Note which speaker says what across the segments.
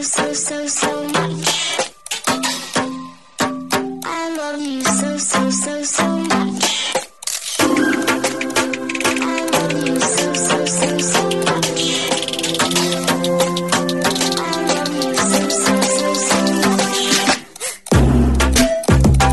Speaker 1: so much. I love you so much. I love you so much. I love you so much.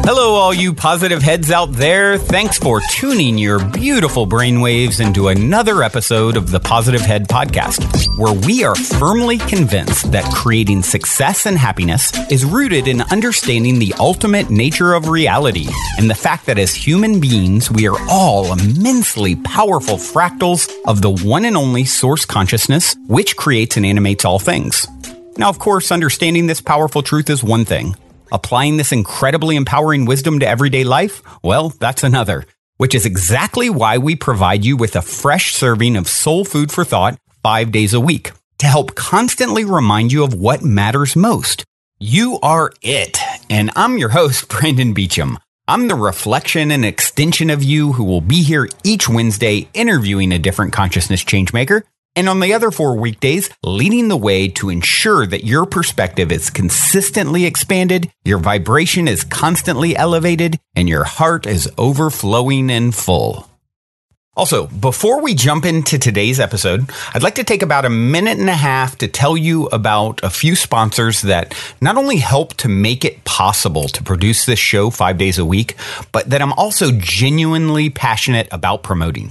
Speaker 2: Hello, all you positive heads out there. Thanks for tuning your beautiful brainwaves into another episode of the Positive Head Podcast, where we are firmly convinced that creating success and happiness is rooted in understanding the ultimate nature of reality and the fact that as human beings, we are all immensely powerful fractals of the one and only source consciousness, which creates and animates all things. Now, of course, understanding this powerful truth is one thing. Applying this incredibly empowering wisdom to everyday life? Well, that's another, which is exactly why we provide you with a fresh serving of soul food for thought 5 days a week to help constantly remind you of what matters most. You are it. And I'm your host, Brandon Beecham. I'm the reflection and extension of you who will be here each Wednesday interviewing a different consciousness changemaker. And on the other 4 weekdays, leading the way to ensure that your perspective is consistently expanded, your vibration is constantly elevated, and your heart is overflowing and full. Also, before we jump into today's episode, I'd like to take about a minute and a half to tell you about a few sponsors that not only help to make it possible to produce this show 5 days a week, but that I'm also genuinely passionate about promoting.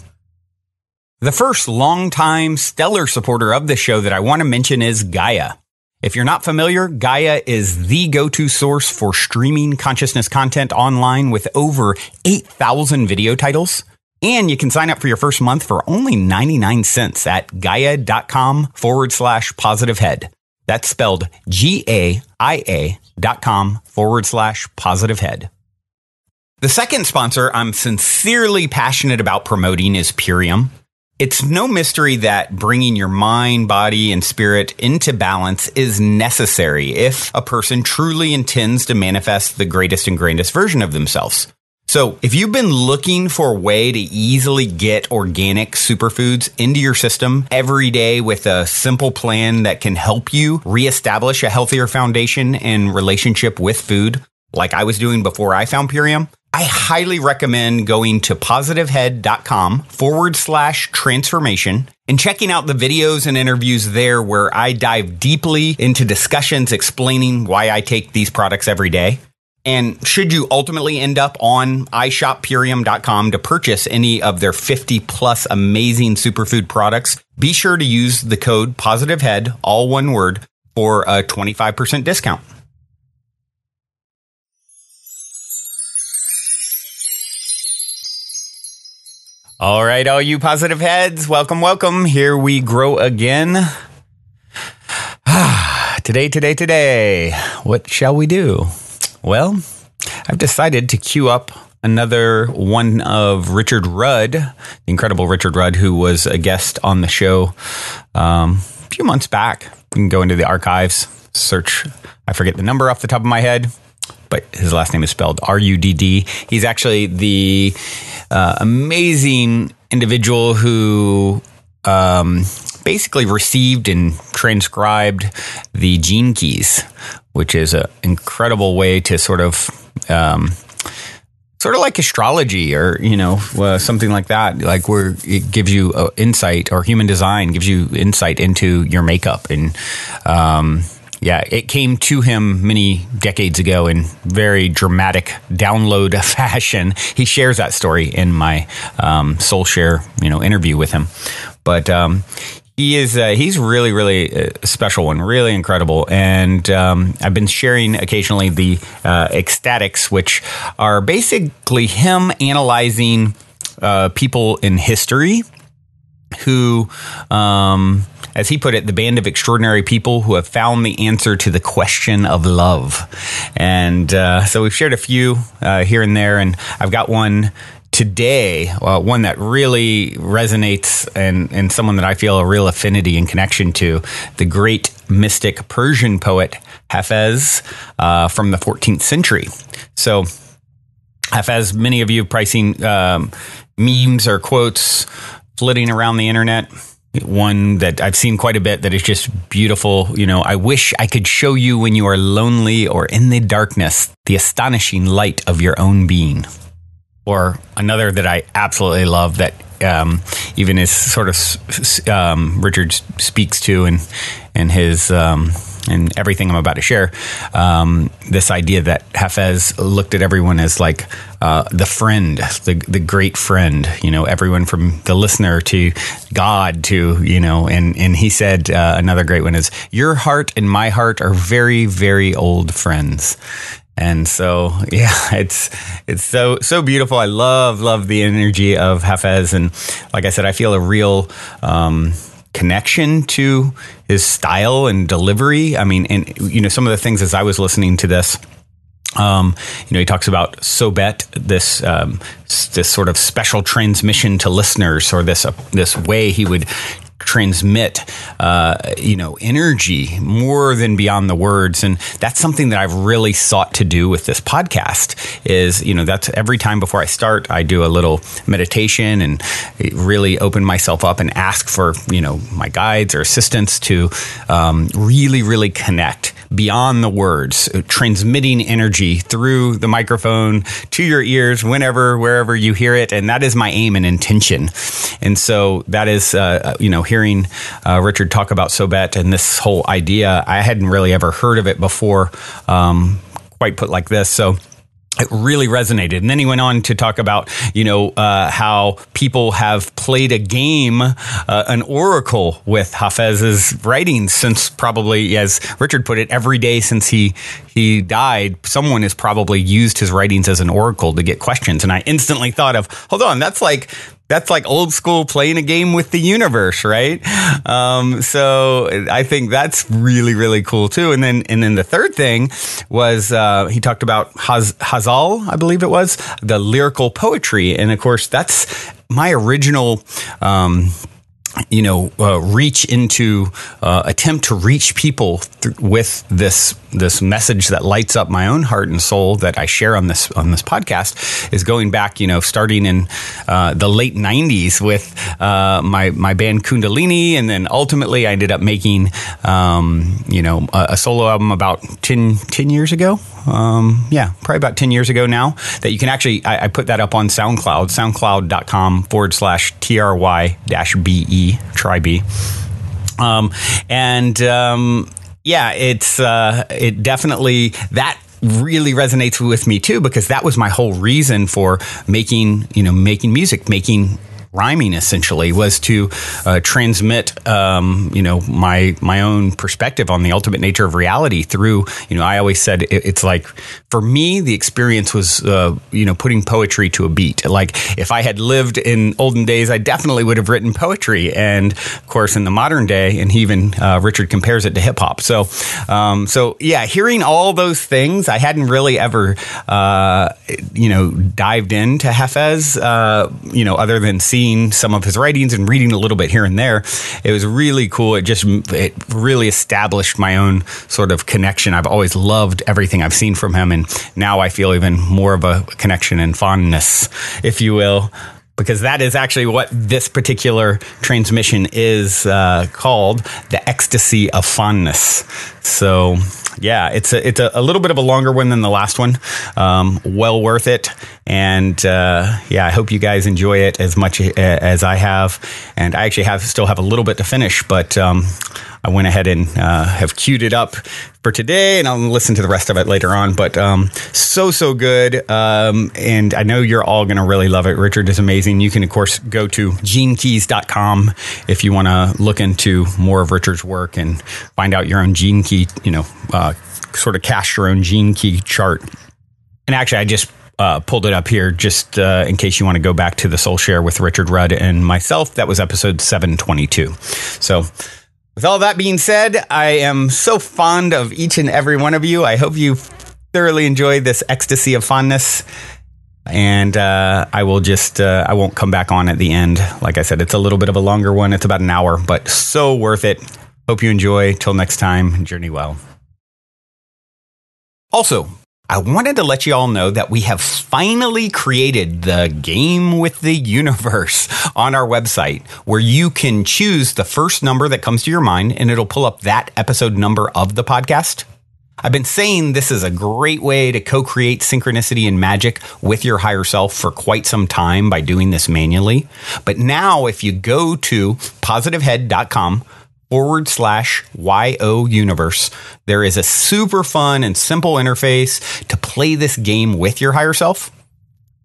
Speaker 2: The first longtime stellar supporter of the show that I want to mention is Gaia. If you're not familiar, Gaia is the go-to source for streaming consciousness content online with over 8,000 video titles. And you can sign up for your first month for only 99 cents at gaia.com/positivehead. That's spelled GAIA.com/positivehead. The second sponsor I'm sincerely passionate about promoting is Purium. It's no mystery that bringing your mind, body, and spirit into balance is necessary if a person truly intends to manifest the greatest and grandest version of themselves. So if you've been looking for a way to easily get organic superfoods into your system every day with a simple plan that can help you reestablish a healthier foundation and relationship with food, like I was doing before I found Purium, I highly recommend going to positivehead.com/transformation and checking out the videos and interviews there where I dive deeply into discussions explaining why I take these products every day. And should you ultimately end up on iShopPurium.com to purchase any of their 50 plus amazing superfood products, be sure to use the code POSITIVEHEAD, all one word, for a 25% discount. All right, all you positive heads, welcome. Here we grow again. Today. What shall we do? Well, I've decided to queue up another one of Richard Rudd, the incredible Richard Rudd, who was a guest on the show a few months back. You can go into the archives, search, I forget the number off the top of my head, but his last name is spelled R-U-D-D. He's actually the amazing individual who basically received and transcribed the Gene Keys, which is an incredible way to sort of like astrology or, something like that, like where it gives you insight, or human design gives you insight into your makeup. And it came to him many decades ago in very dramatic download fashion. He shares that story in my Soul Share, interview with him. But he's really, really a special one, really incredible. And I've been sharing occasionally the ecstatics, which are basically him analyzing people in history who, as he put it, the band of extraordinary people who have found the answer to the question of love. And so we've shared a few here and there, and I've got one today, one that really resonates and someone that I feel a real affinity and connection to, the great mystic Persian poet Hafez from the 14th century. So Hafez, many of you have probably seen memes or quotes flitting around the internet. one that I've seen quite a bit that is just beautiful. I wish I could show you when you are lonely or in the darkness, the astonishing light of your own being. Or another that I absolutely love that even is sort of Richard speaks to in his and everything I'm about to share, this idea that Hafez looked at everyone as like the friend, the great friend, everyone from the listener to God to, and he said another great one is, your heart and my heart are very, very old friends. And so, yeah, it's so beautiful. I love the energy of Hafez. And like I said, I feel a real connection to his style and delivery. I mean, and, some of the things as I was listening to this, he talks about Sobet, this sort of special transmission to listeners, or this way he would transmit, energy more than beyond the words. And that's something that I've really sought to do with this podcast is, that's every time before I start, I do a little meditation and really open myself up and ask for, my guides or assistants to really, really connect beyond the words, transmitting energy through the microphone to your ears wherever you hear it. And that is my aim and intention. And so that is, hearing Richard talk about Sobet and this whole idea, I hadn't really ever heard of it before, quite put like this. So it really resonated. And then he went on to talk about, how people have played a game, an oracle with Hafez's writings since probably, as Richard put it, every day since he died, someone has probably used his writings as an oracle to get questions. And I instantly thought of, hold on, that's like old school playing a game with the universe, right? So I think that's really, really cool too. And then the third thing was, he talked about Hazal, I believe it was, the lyrical poetry. And of course, that's my original, attempt to reach people with this message that lights up my own heart and soul that I share on this podcast is going back, starting in the late 90s with my band Kundalini, and then ultimately I ended up making a solo album about 10 years ago. Probably about 10 years ago now, that you can actually, I put that up on SoundCloud, soundcloud.com/TRY-BE, try B. It definitely, that really resonates with me too, because that was my whole reason for making music, making rhyming essentially, was to transmit, my own perspective on the ultimate nature of reality through, I always said it's like, for me, the experience was, putting poetry to a beat. Like if I had lived in olden days, I definitely would have written poetry. And of course, in the modern day, and even Richard compares it to hip hop. So hearing all those things, I hadn't really ever, dived into Hafez, other than seeing some of his writings and reading a little bit here and there. It was really cool. It really established my own sort of connection. I've always loved everything I've seen from him, and now I feel even more of a connection and fondness, if you will, because that is actually what this particular transmission is called, the Ecstasy of Fondness. So yeah, it's a little bit of a longer one than the last one. Well worth it. And I hope you guys enjoy it as much as I have. And I actually still have a little bit to finish, but I went ahead and have queued it up for today, and I'll listen to the rest of it later on. But so good. And I know you're all going to really love it. Richard is amazing. You can, of course, go to genekeys.com if you want to look into more of Richard's work and find out your own gene key, sort of cast your own gene key chart. And actually, I just pulled it up here just in case you want to go back to the Soul Share with Richard Rudd and myself. That was episode 722. So with all that being said, I am so fond of each and every one of you. I hope you thoroughly enjoyed this Ecstasy of Fondness. And I will I won't come back on at the end. Like I said, it's a little bit of a longer one. It's about an hour, but so worth it. Hope you enjoy. Till next time, journey well. Also, I wanted to let you all know that we have finally created the Game with the Universe on our website, where you can choose the first number that comes to your mind and it'll pull up that episode number of the podcast. I've been saying this is a great way to co-create synchronicity and magic with your higher self for quite some time by doing this manually. But now if you go to positivehead.com/YO Universe, there is a super fun and simple interface to play this game with your higher self.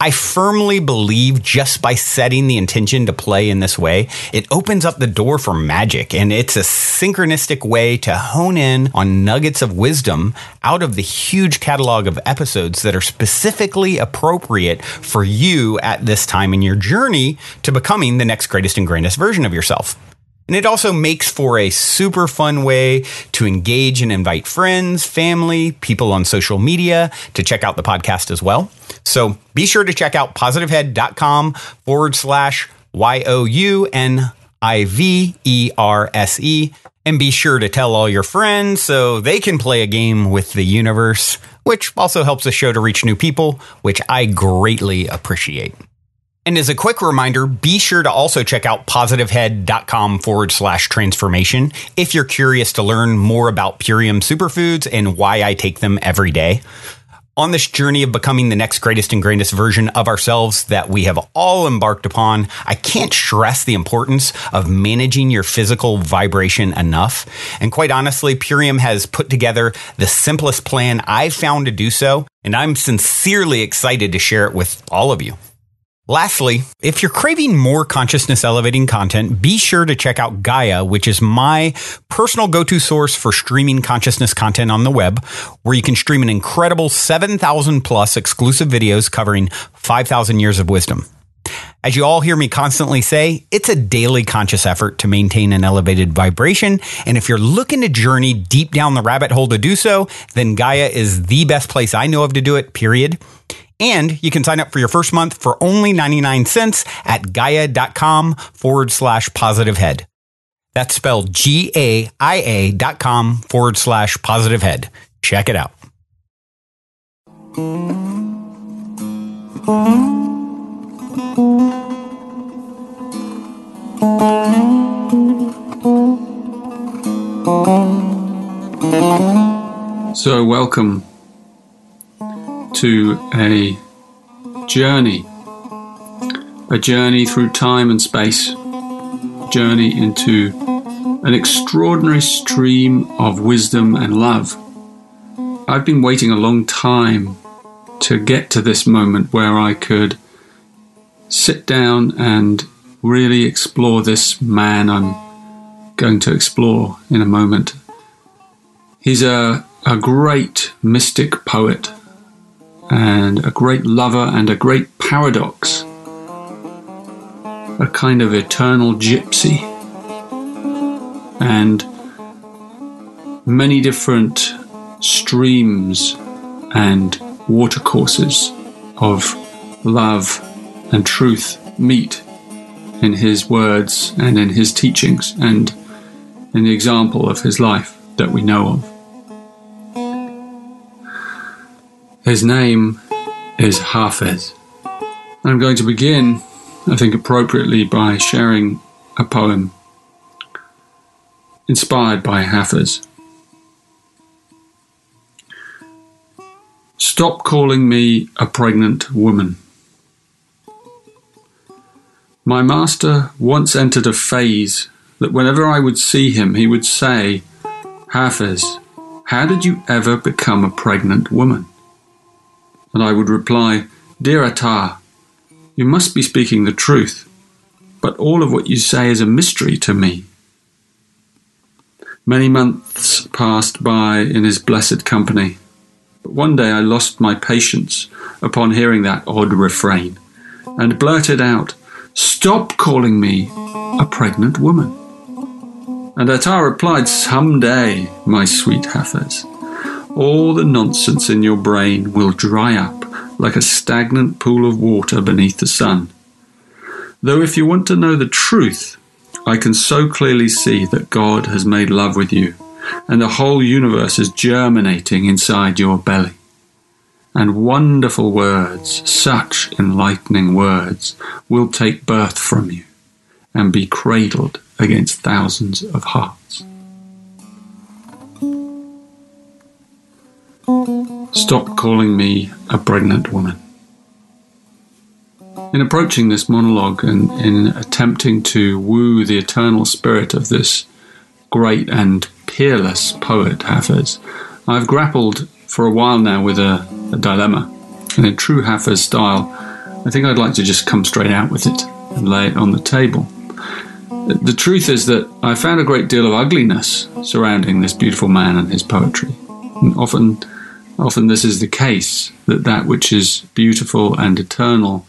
Speaker 2: I firmly believe just by setting the intention to play in this way, it opens up the door for magic, and it's a synchronistic way to hone in on nuggets of wisdom out of the huge catalog of episodes that are specifically appropriate for you at this time in your journey to becoming the next greatest and grandest version of yourself. And it also makes for a super fun way to engage and invite friends, family, people on social media to check out the podcast as well. So be sure to check out positivehead.com/YOUNIVERSE and be sure to tell all your friends so they can play a game with the universe, which also helps the show to reach new people, which I greatly appreciate. And as a quick reminder, be sure to also check out positivehead.com/transformation if you're curious to learn more about Purium superfoods and why I take them every day. On this journey of becoming the next greatest and grandest version of ourselves that we have all embarked upon, I can't stress the importance of managing your physical vibration enough. And quite honestly, Purium has put together the simplest plan I've found to do so, and I'm sincerely excited to share it with all of you. Lastly, if you're craving more consciousness elevating content, be sure to check out Gaia, which is my personal go-to source for streaming consciousness content on the web, where you can stream an incredible 7,000 plus exclusive videos covering 5,000 years of wisdom. As you all hear me constantly say, it's a daily conscious effort to maintain an elevated vibration. And if you're looking to journey deep down the rabbit hole to do so, then Gaia is the best place I know of to do it, period. And you can sign up for your first month for only 99 cents at gaia.com/positivehead. That's spelled GAIA.com/positivehead. Check it out.
Speaker 3: So welcome to a journey through time and space, a journey into an extraordinary stream of wisdom and love. I've been waiting a long time to get to this moment where I could sit down and really explore this man I'm going to explore in a moment. He's a great mystic poet, and a great lover, and a great paradox, a kind of eternal gypsy, and many different streams and watercourses of love and truth meet in his words and in his teachings and in the example of his life that we know of. His name is Hafiz. I'm going to begin, I think appropriately, by sharing a poem inspired by Hafiz. Stop calling me a pregnant woman. My master once entered a phase that whenever I would see him, he would say, Hafiz, how did you ever become a pregnant woman? And I would reply, Dear Atar, you must be speaking the truth, but all of what you say is a mystery to me. Many months passed by in his blessed company, but one day I lost my patience upon hearing that odd refrain, and blurted out, Stop calling me a pregnant woman. And Atar replied, Someday, my sweet Hafiz, all the nonsense in your brain will dry up like a stagnant pool of water beneath the sun. Though if you want to know the truth, I can so clearly see that God has made love with you, and the whole universe is germinating inside your belly. and wonderful words, such enlightening words, will take birth from you and be cradled against thousands of hearts. Stop calling me a pregnant woman. In approaching this monologue and in attempting to woo the eternal spirit of this great and peerless poet Hafiz, I've grappled for a while now with a dilemma. And in true Hafiz style, I think I'd like to just come straight out with it and lay it on the table. The truth is that I found a great deal of ugliness surrounding this beautiful man and his poetry. And often this is the case, that which is beautiful and eternal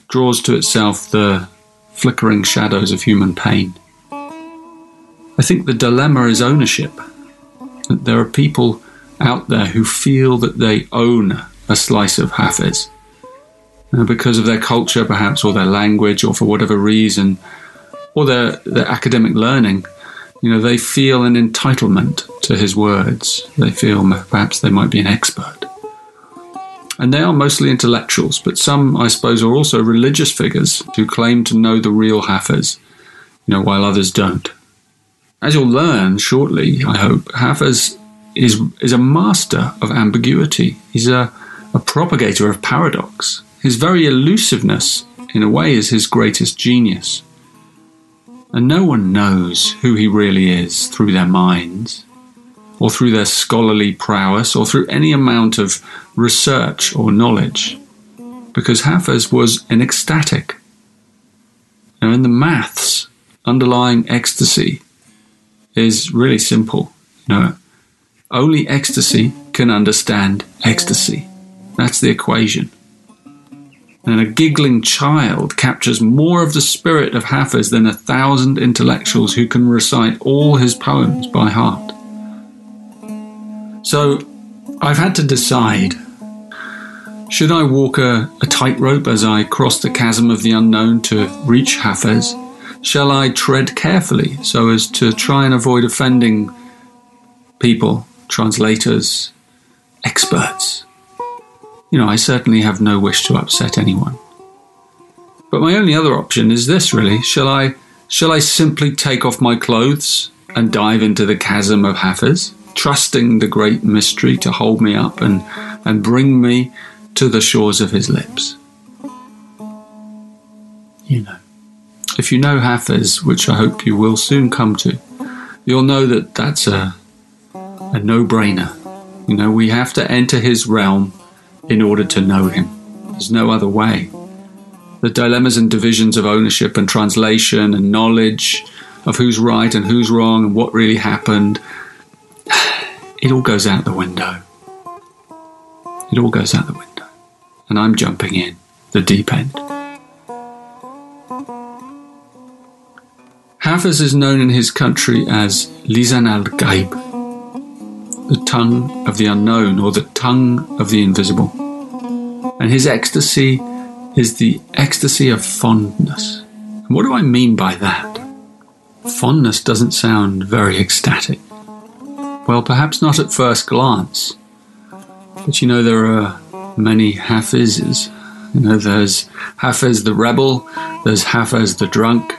Speaker 3: draws to itself the flickering shadows of human pain. I think the dilemma is ownership. That there are people out there who feel that they own a slice of Hafiz. Because of their culture, perhaps, or their language, or for whatever reason, or their academic learning, they feel an entitlement to his words. They feel perhaps they might be an expert. And they are mostly intellectuals, but some, I suppose, are also religious figures who claim to know the real Hafiz, while others don't. As you'll learn shortly, I hope, Hafiz is a master of ambiguity. He's a propagator of paradox. His very elusiveness, in a way, is his greatest genius. And no one knows who he really is through their minds, or through their scholarly prowess, or through any amount of research or knowledge, because Hafiz was an ecstatic. In the maths underlying ecstasy is really simple. Only ecstasy can understand ecstasy. That's the equation. And a giggling child captures more of the spirit of Hafiz than 1,000 intellectuals who can recite all his poems by heart. So I've had to decide, should I walk a tightrope as I cross the chasm of the unknown to reach Hafiz? Shall I tread carefully so as to try and avoid offending people, translators, experts? I certainly have no wish to upset anyone. But my only other option is this, really. Shall I simply take off my clothes and dive into the chasm of Hafiz, trusting the great mystery to hold me up and bring me to the shores of his lips? If you know Hafiz, which I hope you will soon come to, you'll know that that's a no-brainer. We have to enter his realm in order to know him. There's no other way. The dilemmas and divisions of ownership and translation and knowledge of who's right and who's wrong and what really happened, it all goes out the window. It all goes out the window. And I'm jumping in the deep end. Hafiz is known in his country as Lisan al-Ghaib, the tongue of the unknown, or the tongue of the invisible. And his ecstasy is the ecstasy of fondness. And what do I mean by that? Fondness doesn't sound very ecstatic. Well, perhaps not at first glance. But there are many Hafizes. There's Hafiz the rebel, there's Hafiz the drunk,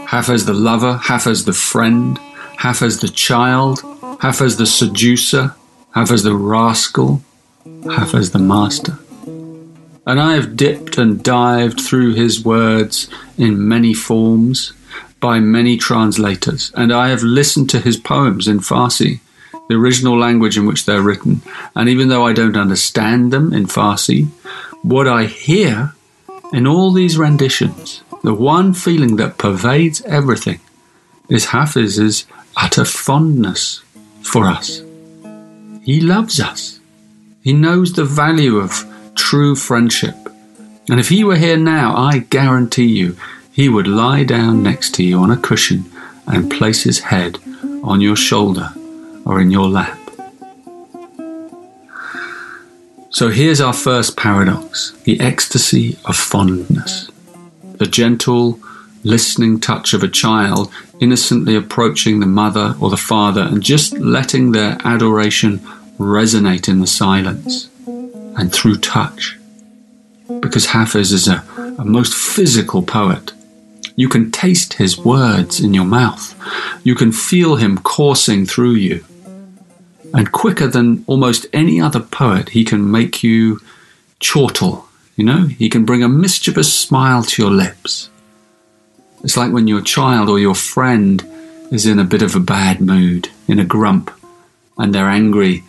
Speaker 3: Hafiz the lover, Hafiz the friend, Hafiz the child, Hafiz the seducer, Hafiz the rascal, Hafiz the master. And I have dipped and dived through his words in many forms, by many translators, and I have listened to his poems in Farsi, the original language in which they're written. And even though I don't understand them in Farsi, what I hear in all these renditions, the one feeling that pervades everything, is Hafiz's utter fondness for us. He loves us. He knows the value of true friendship. And if he were here now, I guarantee you, he would lie down next to you on a cushion and place his head on your shoulder or in your lap. So here's our first paradox, the ecstasy of fondness. The gentle, listening touch of a child innocently approaching the mother or the father and just letting their adoration resonate in the silence. and through touch. Because Hafiz is a most physical poet. You can taste his words in your mouth. You can feel him coursing through you. And quicker than almost any other poet, he can make you chortle. He can bring a mischievous smile to your lips. It's like when your child or your friend is in a bit of a bad mood, in a grump, and they're angry,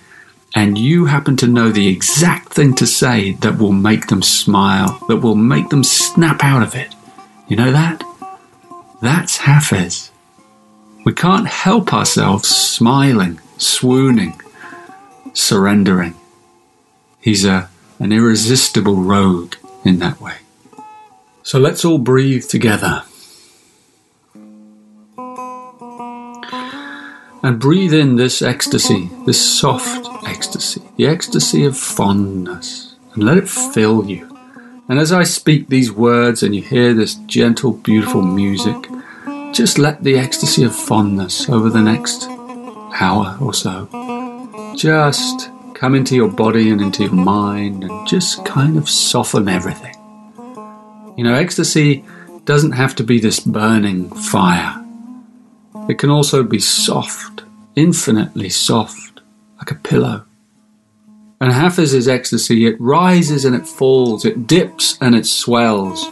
Speaker 3: and you happen to know the exact thing to say that will make them smile, that will make them snap out of it. You know that? That's Hafiz. We can't help ourselves smiling, swooning, surrendering. He's an irresistible rogue in that way. So let's all breathe together. And breathe in this ecstasy, this soft ecstasy, the ecstasy of fondness, and let it fill you. And as I speak these words and you hear this gentle, beautiful music, just let the ecstasy of fondness over the next hour or so just come into your body and into your mind and just kind of soften everything. Ecstasy doesn't have to be this burning fire. It can also be soft, infinitely soft, like a pillow. And Hafiz's ecstasy, it rises and it falls, it dips and it swells.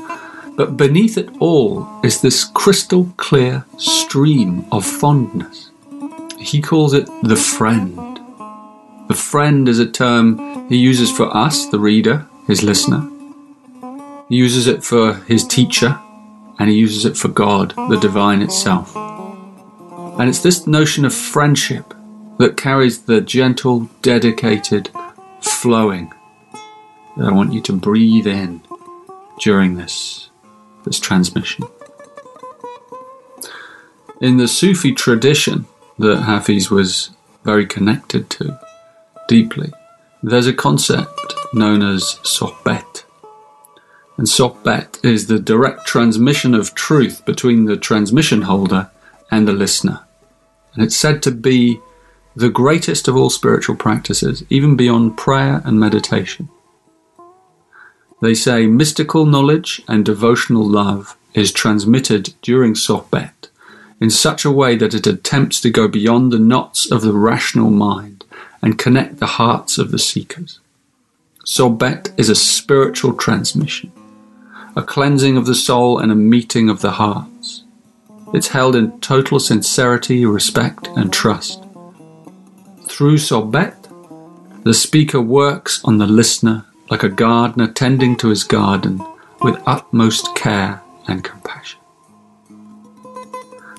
Speaker 3: But beneath it all is this crystal clear stream of fondness. He calls it the friend. The friend is a term he uses for us, the reader, his listener. He uses it for his teacher, and he uses it for God, the divine itself. And it's this notion of friendship that carries the gentle, dedicated flowing that I want you to breathe in during this transmission. In the Sufi tradition that Hafiz was very connected to deeply, there's a concept known as sohbet. And sohbet is the direct transmission of truth between the transmission holder and the listener. And it's said to be the greatest of all spiritual practices, even beyond prayer and meditation. They say mystical knowledge and devotional love is transmitted during sohbet in such a way that it attempts to go beyond the knots of the rational mind and connect the hearts of the seekers. Sohbet is a spiritual transmission, a cleansing of the soul and a meeting of the hearts. It's held in total sincerity, respect, and trust. Through sohbet, the speaker works on the listener like a gardener tending to his garden with utmost care and compassion.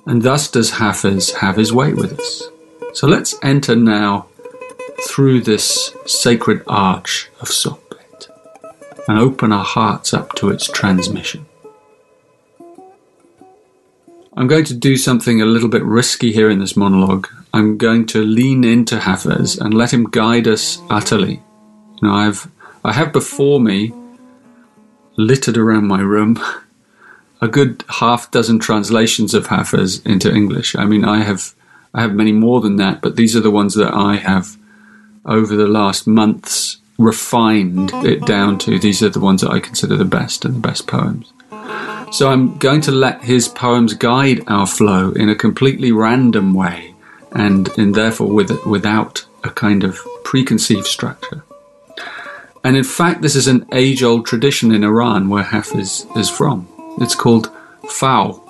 Speaker 3: And thus does Hafiz have his way with us. So let's enter now through this sacred arch of sohbet and open our hearts up to its transmission. I'm going to do something a little bit risky here in this monologue. I'm going to lean into Hafiz and let him guide us utterly. I have before me, littered around my room, a good half dozen translations of Hafiz into English. I have many more than that, but these are the ones that I have over the last months refined it down to. These are the ones that I consider the best and the best poems. So I'm going to let his poems guide our flow in a completely random way and therefore without a kind of preconceived structure. And in fact, this is an age-old tradition in Iran where Hafiz is from. It's called Fau.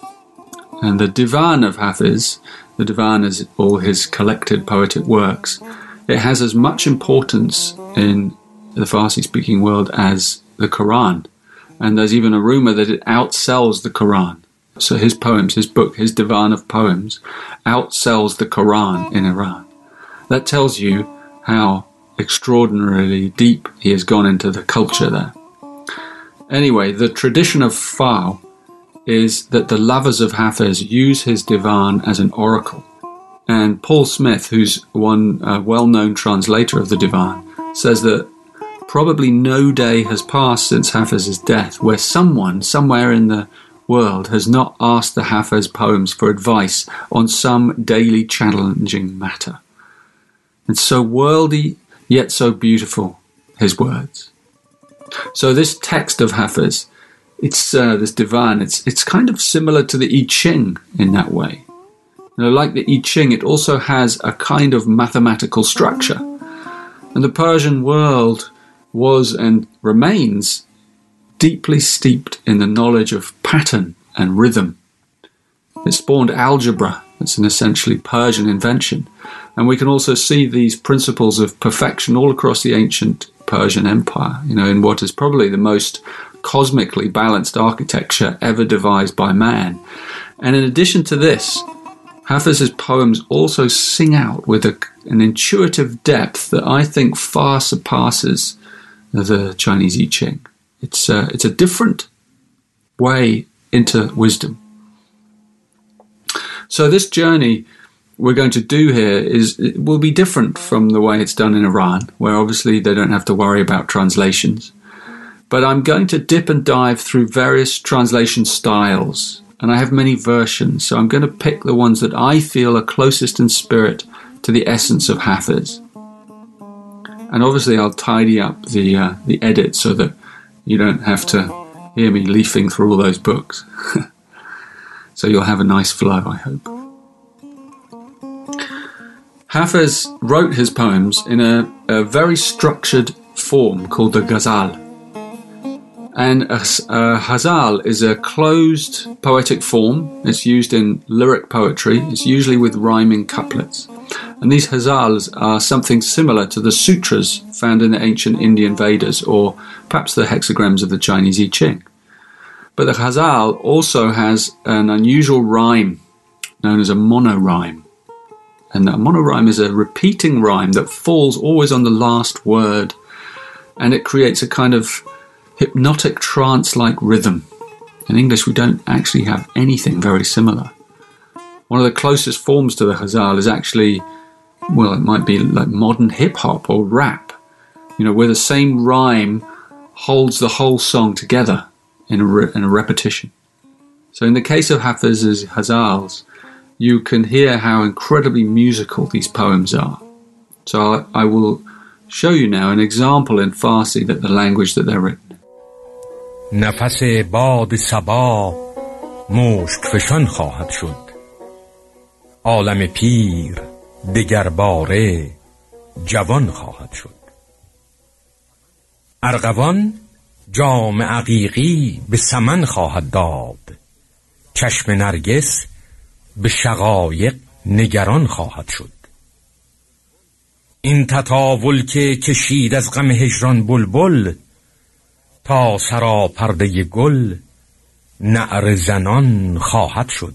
Speaker 3: And the Divan of Hafiz, the Divan is all his collected poetic works, it has as much importance in the Farsi-speaking world as the Quran. And there's even a rumour that it outsells the Quran. So his poems, his book, his Divan of Poems, outsells the Quran in Iran. That tells you how extraordinarily deep he has gone into the culture there. Anyway, the tradition of Fau is that the lovers of Hafiz use his Divan as an oracle. And Paul Smith, who's one well-known translator of the Divan, says that probably no day has passed since Hafiz's death where someone, somewhere in the world, has not asked the Hafiz poems for advice on some daily challenging matter. It's so worldly, yet so beautiful. his words. So this text of Hafiz, it's this divan, it's kind of similar to the I Ching in that way. Like the I Ching, it also has a kind of mathematical structure. And the Persian world was and remains deeply steeped in the knowledge of pattern and rhythm. It spawned algebra. It's an essentially Persian invention. And we can also see these principles of perfection all across the ancient Persian Empire, in what is probably the most cosmically balanced architecture ever devised by man. And in addition to this, Hafiz's poems also sing out with an intuitive depth that I think far surpasses the Chinese I Ching. It's a different way into wisdom. So this journey we're going to do here will be different from the way it's done in Iran, where obviously they don't have to worry about translations. But I'm going to dip and dive through various translation styles, and I have many versions, so I'm going to pick the ones that I feel are closest in spirit to the essence of Hafiz. And obviously I'll tidy up the edit so that you don't have to hear me leafing through all those books. So you'll have a nice flow, I hope. Hafiz wrote his poems in a very structured form called the ghazal. And a ghazal is a closed poetic form. It's used in lyric poetry. It's usually with rhyming couplets. And these ghazals are something similar to the sutras found in the ancient Indian Vedas, or perhaps the hexagrams of the Chinese I Ching. But the ghazal also has an unusual rhyme known as a monorhyme. And a monorhyme is a repeating rhyme that falls always on the last word, and it creates a kind of hypnotic trance-like rhythm. In English, we don't actually have anything very similar. One of the closest forms to the ghazal is actually, well, it might be like modern hip-hop or rap, where the same rhyme holds the whole song together in a repetition. So in the case of Hafiz's ghazals, you can hear how incredibly musical these poems are. So I will show you now an example in Farsi, that the language that they're written.
Speaker 4: نفس باد صبا مشک فشان خواهد شد عالم پیر دگر باره جوان خواهد شد ارغوان جام عقیقی به سمن خواهد داد چشم نرگس به شقایق نگران خواهد شد این تطاول که کشید از غم هجران بلبل تا سرا پرده گل نعره زنان خواهد شد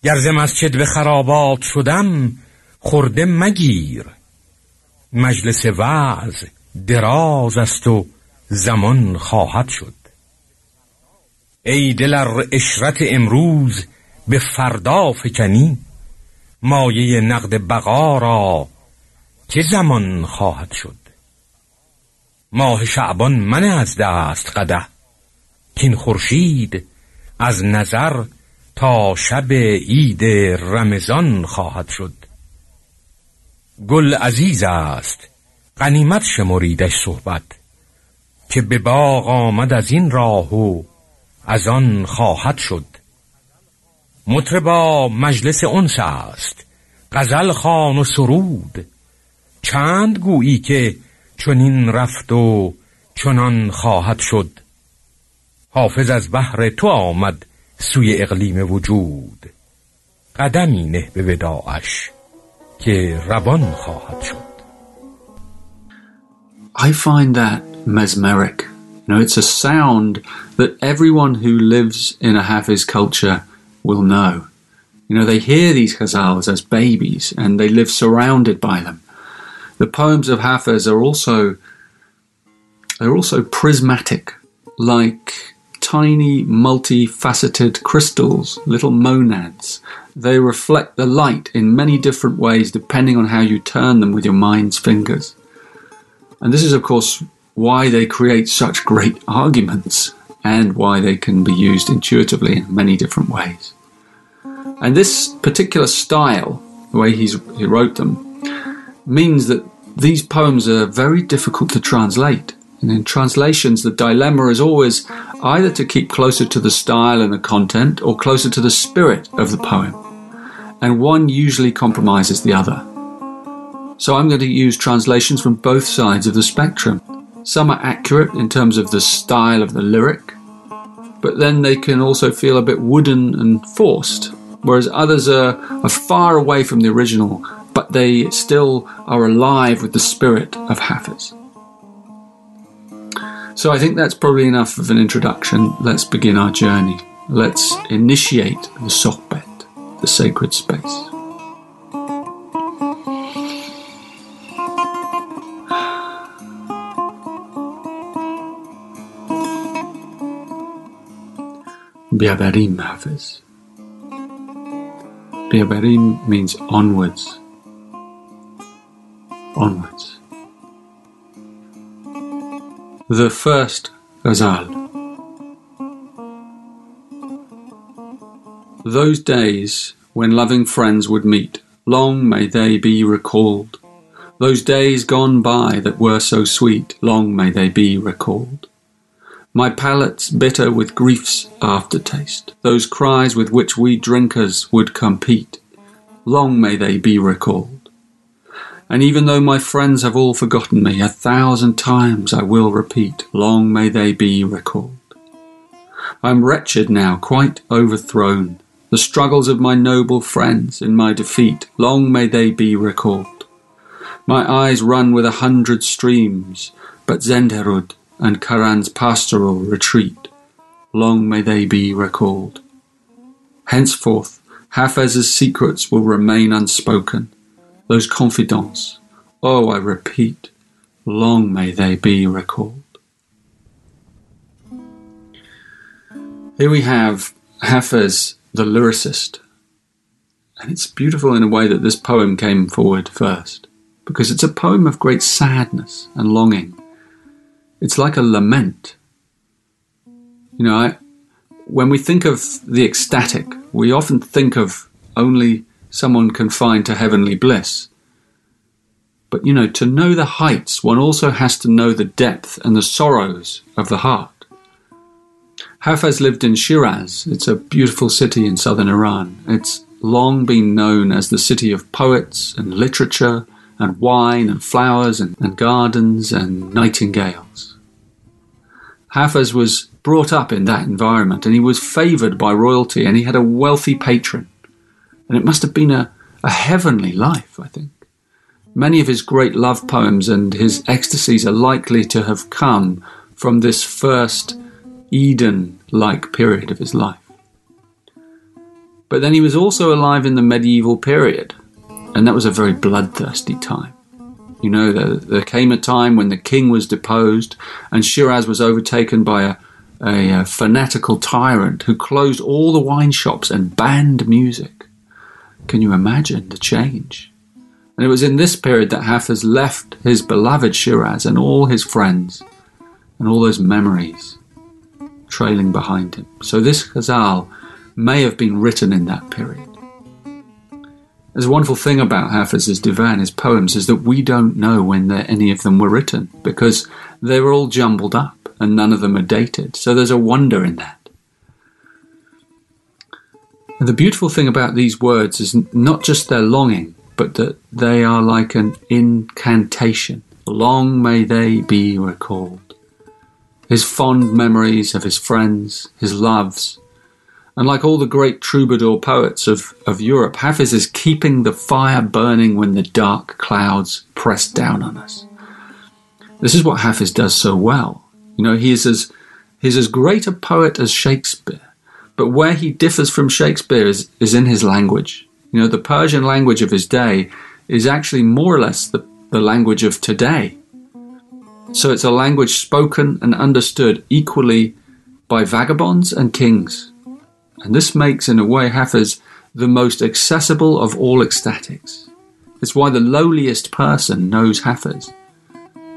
Speaker 4: گر ز مسجد به خرابات شدم خرده مگیر مجلس وعظ دراز است و زمان خواهد شد ای دل ار عشرت امروز به فردا فکنی مایه نقد بقا را که زمان خواهد شد ماه شعبان من از دست قدح کین خورشید از نظر تا شب عید رمضان خواهد شد گل عزیز است غنیمت شمریدش صحبت که به باغ آمد از این راه و از آن خواهد شد مطربا مجلس انس است غزل خوان و سرود چند گویی که چنین رفت و چنان خواهد شد حافظ از بحر تو آمد سوی اقلیم وجود قدمی نه به وداعش که روان خواهد شد.
Speaker 3: I find that mesmeric. It's a sound that everyone who lives in a Hafiz culture will know. They hear these ghazals as babies and they live surrounded by them. The poems of Hafiz are also prismatic, like tiny multifaceted crystals, little monads. They reflect the light in many different ways depending on how you turn them with your mind's fingers. And this is, of course, why they create such great arguments and why they can be used intuitively in many different ways. And this particular style, the way he wrote them, means that these poems are very difficult to translate. And in translations, the dilemma is always either to keep closer to the style and the content or closer to the spirit of the poem. And one usually compromises the other. So I'm going to use translations from both sides of the spectrum. Some are accurate in terms of the style of the lyric, but then they can also feel a bit wooden and forced, whereas others are far away from the original, but they still are alive with the spirit of Hafiz. So I think that's probably enough of an introduction. Let's begin our journey. Let's initiate the sohbet, the sacred space. Biabarim, Hafiz. Biabarim means onwards. Onwards. The first ghazal. Those days when loving friends would meet, long may they be recalled. Those days gone by that were so sweet, long may they be recalled. My palate's bitter with grief's aftertaste, those cries with which we drinkers would compete, long may they be recalled. And even though my friends have all forgotten me, 1,000 times I will repeat, long may they be recalled. I'm wretched now, quite overthrown, the struggles of my noble friends in my defeat, long may they be recalled. My eyes run with 100 streams, but Zenderud and Karan's pastoral retreat, long may they be recalled. Henceforth, Hafez's secrets will remain unspoken, those confidants, oh, I repeat, long may they be recalled. Here we have Hafez, the lyricist, and it's beautiful in a way that this poem came forward first, because it's a poem of great sadness and longing. It's like a lament. You know, when we think of the ecstatic, we often think of only someone confined to heavenly bliss. But, you know, to know the heights, one also has to know the depth and the sorrows of the heart. Hafez lived in Shiraz. It's a beautiful city in southern Iran. It's long been known as the city of poets and literature and wine and flowers and gardens and nightingales. Hafez was brought up in that environment, and he was favoured by royalty, and he had a wealthy patron. And it must have been a heavenly life, I think. Many of his great love poems and his ecstasies are likely to have come from this first Eden-like period of his life. But then he was also alive in the medieval period, and that was a very bloodthirsty time. You know, there came a time when the king was deposed and Shiraz was overtaken by a fanatical tyrant who closed all the wine shops and banned music. Can you imagine the change? And it was in this period that Hafez left his beloved Shiraz and all his friends and all those memories trailing behind him. So this ghazal may have been written in that period. There's a wonderful thing about Hafez's divan, his poems, is that we don't know when any of them were written, because they were all jumbled up and none of them are dated. So there's a wonder in that. And the beautiful thing about these words is not just their longing, but that they are like an incantation. Long may they be recalled. His fond memories of his friends, his loves. And like all the great troubadour poets of Europe, Hafez is keeping the fire burning when the dark clouds press down on us. This is what Hafez does so well. You know, he's as great a poet as Shakespeare. But where he differs from Shakespeare is in his language. You know, the Persian language of his day is actually more or less the language of today. So it's a language spoken and understood equally by vagabonds and kings. And this makes, in a way, Hafez the most accessible of all ecstatics. It's why the lowliest person knows Hafez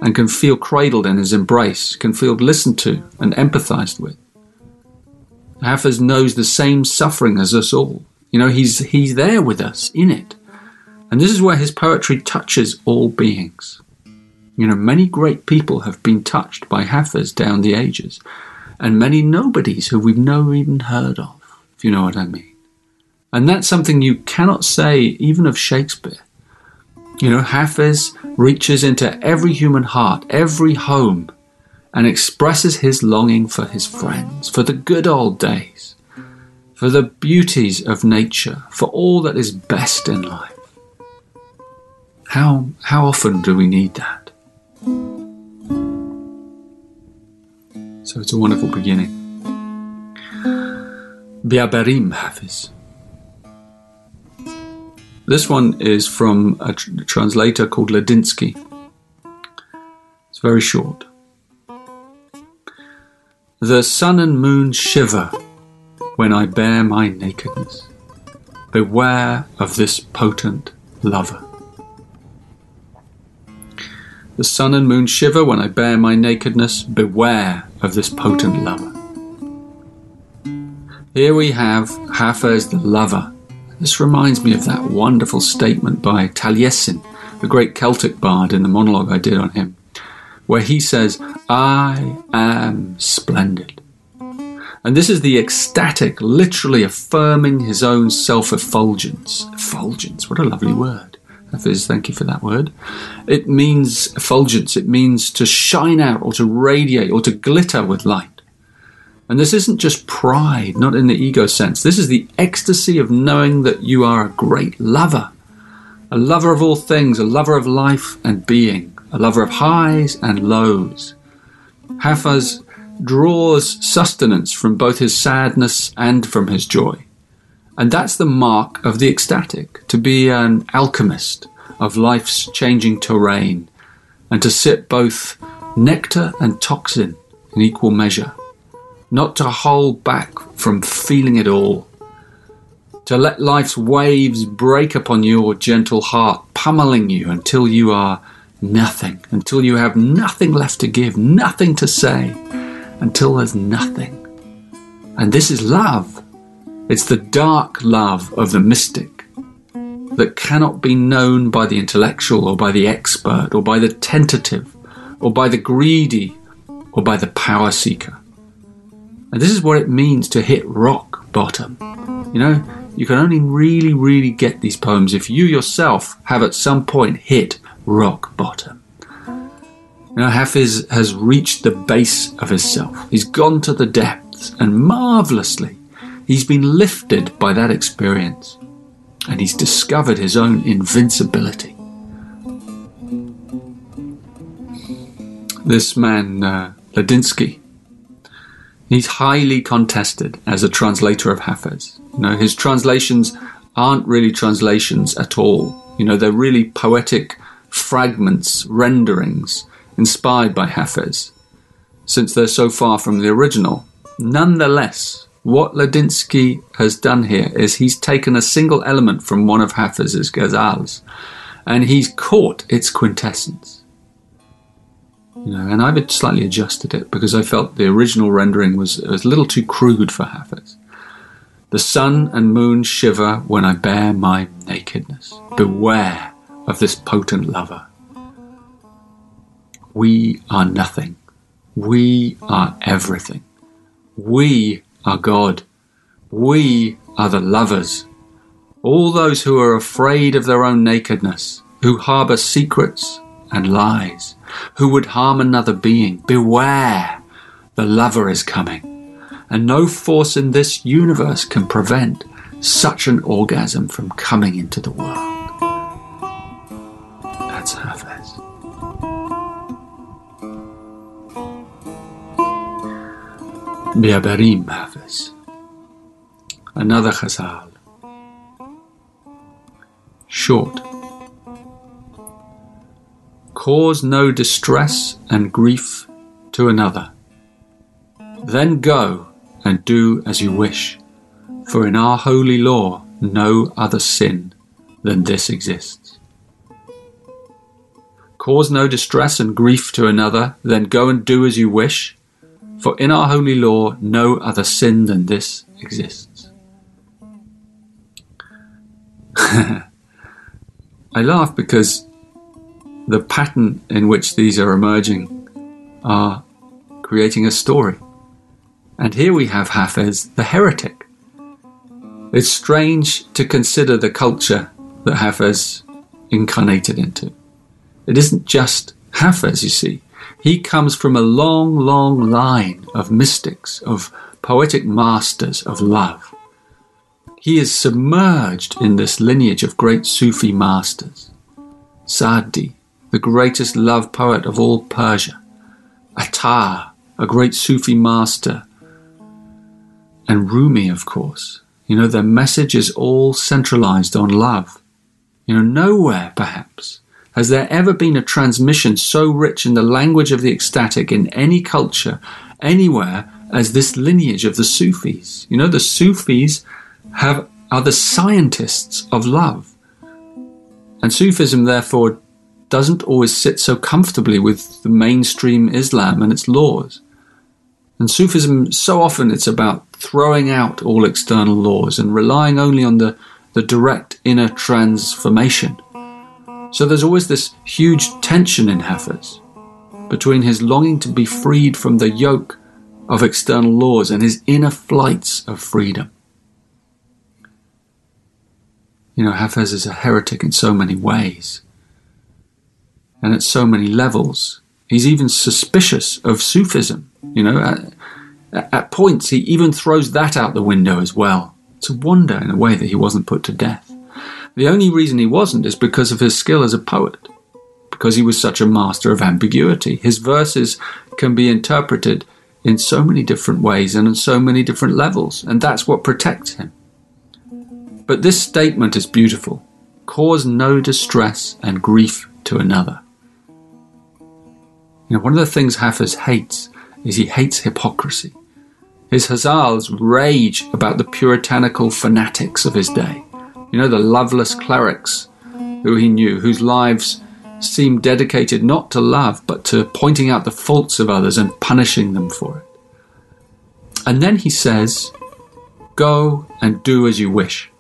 Speaker 3: and can feel cradled in his embrace, can feel listened to and empathized with. Hafez knows the same suffering as us all. You know, he's there with us, in it. And this is where his poetry touches all beings. Many great people have been touched by Hafiz down the ages, and many nobodies who we've never even heard of, if you know what I mean. And that's something you cannot say even of Shakespeare. Hafiz reaches into every human heart, every home, and expresses his longing for his friends, for the good old days, for the beauties of nature, for all that is best in life. How often do we need that? So it's a wonderful beginning. Biabarim Hafiz. This one is from a translator called Ladinsky. It's very short. The sun and moon shiver when I bare my nakedness. Beware of this potent lover. The sun and moon shiver when I bare my nakedness. Beware of this potent lover. Here we have Hafiz the lover. This reminds me of that wonderful statement by Taliesin, the great Celtic bard, in the monologue I did on him, where he says, I am splendid. And this is the ecstatic, literally affirming his own self-effulgence. Effulgence, what a lovely word. Hafiz, thank you for that word. It means effulgence, it means to shine out or to radiate or to glitter with light. And this isn't just pride, not in the ego sense. This is the ecstasy of knowing that you are a great lover. A lover of all things, a lover of life and being, a lover of highs and lows. Hafiz draws sustenance from both his sadness and from his joy. And that's the mark of the ecstatic, to be an alchemist of life's changing terrain, and to sip both nectar and toxin in equal measure. Not to hold back from feeling it all. To let life's waves break upon your gentle heart, pummeling you until you are nothing, until you have nothing left to give, nothing to say, until there's nothing. And this is love. It's the dark love of the mystic that cannot be known by the intellectual or by the expert or by the tentative or by the greedy or by the power seeker. And this is what it means to hit rock bottom. You can only really, really get these poems if you yourself have at some point hit rock bottom. Hafiz has reached the base of his self. He's gone to the depths, and marvellously, he's been lifted by that experience. And he's discovered his own invincibility. This man, Ladinsky, he's highly contested as a translator of Hafiz. His translations aren't really translations at all. They're really poetic fragments, renderings, inspired by Hafiz, since they're so far from the original. Nonetheless, what Ladinsky has done here is he's taken a single element from one of Hafiz's ghazals, and he's caught its quintessence. And I've slightly adjusted it because I felt the original rendering was a little too crude for Hafiz. The sun and moon shiver when I bare my nakedness. Beware of this potent lover. We are nothing. We are everything. We are God. We are the lovers. All those who are afraid of their own nakedness, who harbour secrets and lies, who would harm another being, beware, the lover is coming, and no force in this universe can prevent such an orgasm from coming into the world. That's Hafiz. Biabarim Hafiz. Another ghazal. Short. Cause no distress and grief to another. Then go and do as you wish, for in our holy law no other sin than this exists. Cause no distress and grief to another, then go and do as you wish, for in our holy law no other sin than this exists. I laugh because the pattern in which these are emerging are creating a story. And here we have Hafiz, the heretic. It's strange to consider the culture that Hafiz incarnated into. It isn't just Hafiz, you see. He comes from a long, long line of mystics, of poetic masters of love. He is submerged in this lineage of great Sufi masters. Sa'di, the greatest love poet of all Persia. Attar, a great Sufi master. And Rumi, of course. You know, their message is all centralized on love. You know, nowhere, perhaps, has there ever been a transmission so rich in the language of the ecstatic in any culture, anywhere, as this lineage of the Sufis. You know, the Sufis are the scientists of love. And Sufism, therefore, doesn't always sit so comfortably with the mainstream Islam and its laws. And Sufism, so often it's about throwing out all external laws and relying only on the direct inner transformation. So there's always this huge tension in Hafiz between his longing to be freed from the yoke of external laws and his inner flights of freedom. You know, Hafiz is a heretic in so many ways and at so many levels. He's even suspicious of Sufism. You know, at points he even throws that out the window as well. It's a wonder in a way that he wasn't put to death. The only reason he wasn't is because of his skill as a poet, because he was such a master of ambiguity. His verses can be interpreted in so many different ways and on so many different levels, and that's what protects him. But this statement is beautiful. Cause no distress and grief to another. You know, one of the things Hafiz hates is he hates hypocrisy. His Ghazals rage about the puritanical fanatics of his day. You know, the loveless clerics who he knew, whose lives seemed dedicated not to love, but to pointing out the faults of others and punishing them for it. And then he says, go and do as you wish.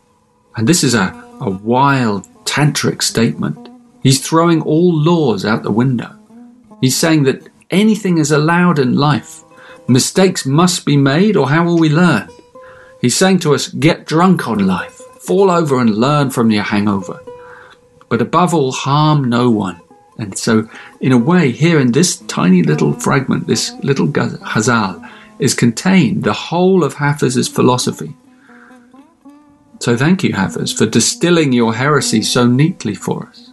Speaker 3: And this is a wild, tantric statement. He's throwing all laws out the window. He's saying that anything is allowed in life. Mistakes must be made, or how will we learn? He's saying to us, get drunk on life. Fall over and learn from your hangover. But above all, harm no one. And so, in a way, here in this tiny little fragment, this little Ghazal, is contained the whole of Hafiz's philosophy. So thank you, Hafiz, for distilling your heresy so neatly for us.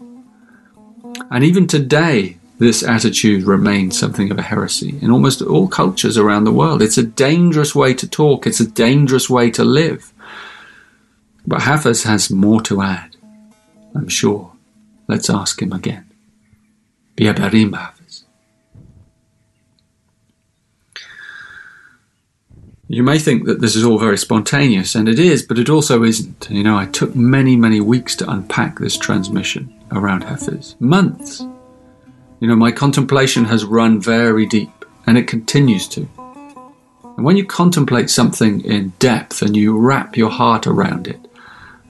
Speaker 3: And even today, this attitude remains something of a heresy in almost all cultures around the world. It's a dangerous way to talk. It's a dangerous way to live. But Hafiz has more to add, I'm sure. Let's ask him again. Biabarim, Hafiz. You may think that this is all very spontaneous, and it is, but it also isn't. You know, I took many, many weeks to unpack this transmission around Hafiz. Months. You know, my contemplation has run very deep, and it continues to. And when you contemplate something in depth and you wrap your heart around it,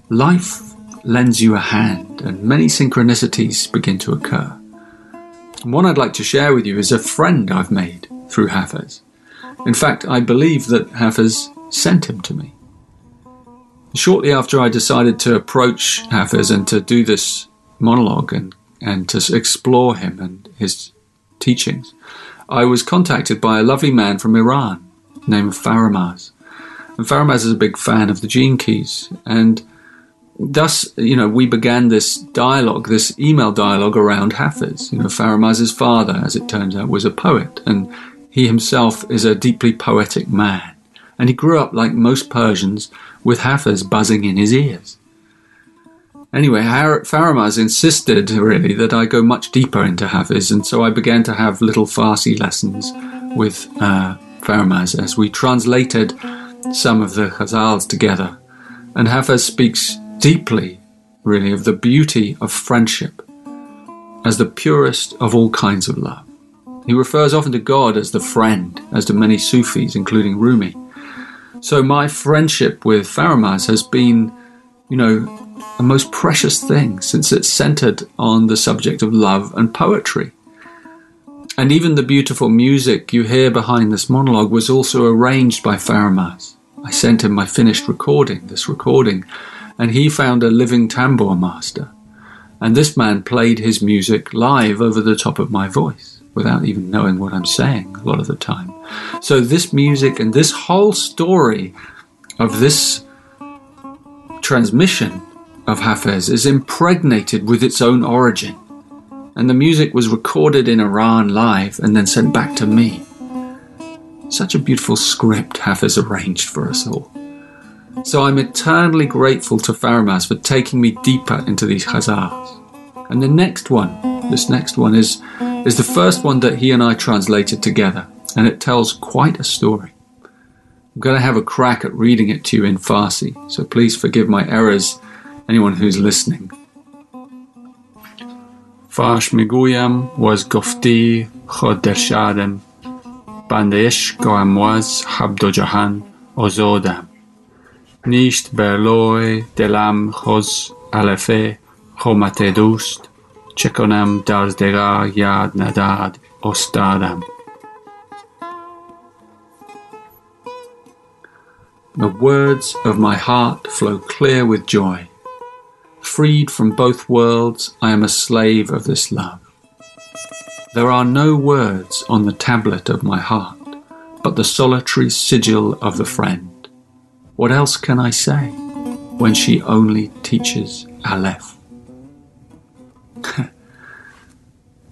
Speaker 3: life lends you a hand, and many synchronicities begin to occur. And one I'd like to share with you is a friend I've made through Hafiz. In fact, I believe that Hafiz sent him to me. Shortly after I decided to approach Hafiz and to do this monologue and to explore him and his teachings, I was contacted by a lovely man from Iran named Faramaz. And Faramaz is a big fan of the Gene Keys, and thus, you know, we began this dialogue, this email dialogue around Hafiz. You know, Faramaz's father, as it turns out, was a poet, and he himself is a deeply poetic man. And he grew up, like most Persians, with Hafiz buzzing in his ears. Anyway, Faramaz insisted, really, that I go much deeper into Hafiz, and so I began to have little Farsi lessons with Faramaz as we translated some of the Ghazals together. And Hafiz speaks deeply, really, of the beauty of friendship as the purest of all kinds of love. He refers often to God as the friend, as do many Sufis, including Rumi. So my friendship with Faramaz has been a most precious thing, since it's centered on the subject of love and poetry. And even the beautiful music you hear behind this monologue was also arranged by Faramas. I sent him my finished recording, and he found a living tambour master. And this man played his music live over the top of my voice, without even knowing what I'm saying a lot of the time. So this music and this whole story of this transmission of Hafez is impregnated with its own origin. And the music was recorded in Iran live and then sent back to me. Such a beautiful script Hafez arranged for us all. So I'm eternally grateful to Faramas for taking me deeper into these ghazals. And this next one is the first one that he and I translated together, and it tells quite a story. I'm going to have a crack at reading it to you in Farsi, so please forgive my errors, anyone who's listening. Fash miguyam was gofti khod der shadem, bande ishqam was habdo jahan ozodam. Nisht berloy delam khoz alefe khomate dost, chekonam dazdega yad nadad ostadam. The words of my heart flow clear with joy. Freed from both worlds, I am a slave of this love. There are no words on the tablet of my heart, but the solitary sigil of the friend. What else can I say when she only teaches Aleph?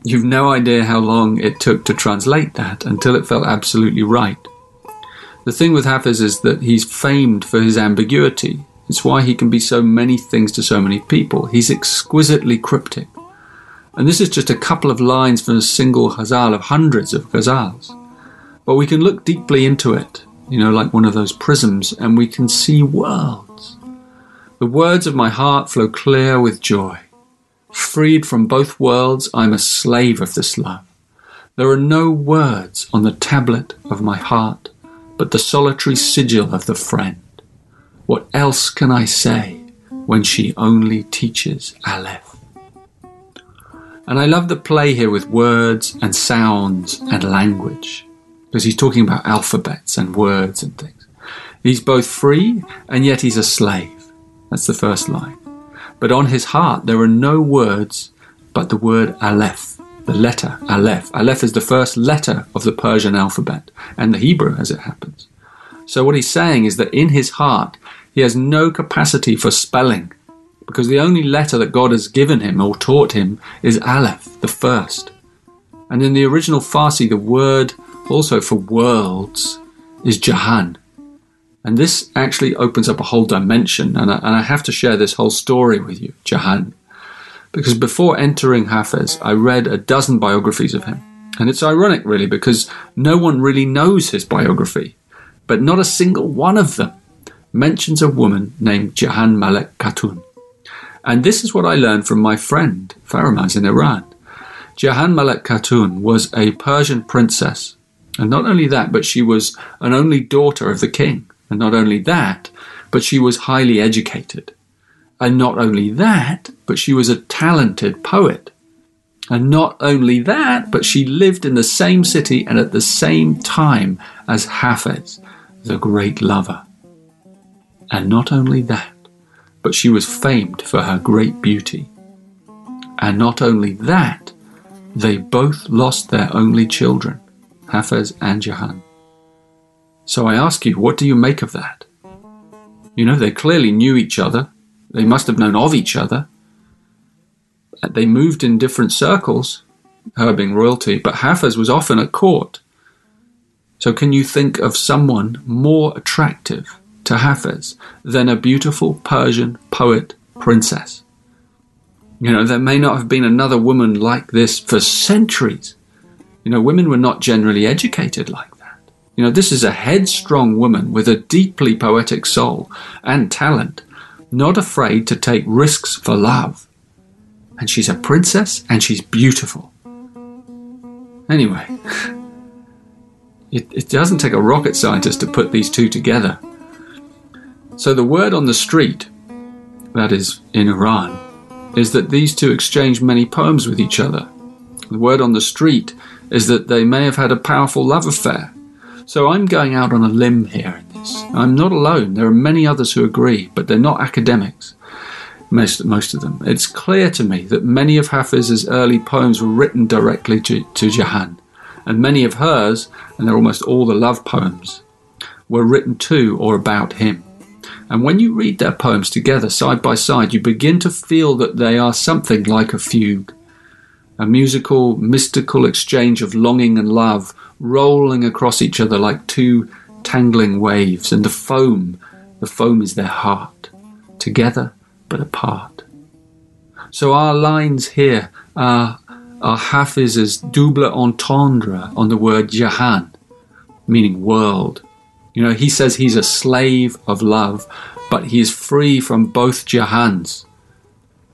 Speaker 3: You've no idea how long it took to translate that until it felt absolutely right. The thing with Hafez is that he's famed for his ambiguity. It's why he can be so many things to so many people. He's exquisitely cryptic. And this is just a couple of lines from a single ghazal of hundreds of ghazals. But we can look deeply into it, like one of those prisms, and we can see worlds. The words of my heart flow clear with joy. Freed from both worlds, I'm a slave of this love. There are no words on the tablet of my heart, but the solitary sigil of the friend. What else can I say when she only teaches Aleph? And I love the play here with words and sounds and language, because he's talking about alphabets and words and things. He's both free and yet he's a slave. That's the first line. But on his heart there are no words but the word Aleph, the letter Aleph. Aleph is the first letter of the Persian alphabet, and the Hebrew as it happens. So what he's saying is that in his heart he has no capacity for spelling, because the only letter that God has given him or taught him is Aleph, the first. And in the original Farsi, the word also for worlds is Jahan. And this actually opens up a whole dimension, and I have to share this whole story with you, Jahan. Because before entering Hafez, I read a dozen biographies of him. And it's ironic, really, because no one really knows his biography, but not a single one of them mentions a woman named Jahan Malek Khatun. And this is what I learned from my friend Faramas in Iran. Jahan Malek Khatun was a Persian princess. And not only that, but she was an only daughter of the king. And not only that, but she was highly educated. And not only that, but she was a talented poet. And not only that, but she lived in the same city and at the same time as Hafez, the great lover. And not only that, but she was famed for her great beauty. And not only that, they both lost their only children, Hafez and Jahan. So I ask you, what do you make of that? They clearly knew each other. They must have known of each other. They moved in different circles, her being royalty, but Hafez was often at court. So can you think of someone more attractive to Hafez than a beautiful Persian poet princess? There may not have been another woman like this for centuries. Women were not generally educated like that. This is a headstrong woman with a deeply poetic soul and talent, not afraid to take risks for love. And she's a princess and she's beautiful. Anyway, it doesn't take a rocket scientist to put these two together. So the word on the street that is in Iran, is that these two exchanged many poems with each other. The word on the street is that they may have had a powerful love affair. So I'm going out on a limb here in this. I'm not alone. There are many others who agree, but they're not academics, most of them. It's clear to me that many of Hafiz's early poems were written directly to Jahan, and many of hers, and they're almost all the love poems, were written to or about him. And when you read their poems together, side by side, you begin to feel that they are something like a fugue, a musical, mystical exchange of longing and love rolling across each other like two tangling waves, and the foam is their heart, together but apart. So our lines here are Hafiz's double entendre on the word Jahan, meaning world. You know, he says he's a slave of love, but he is free from both Jahans.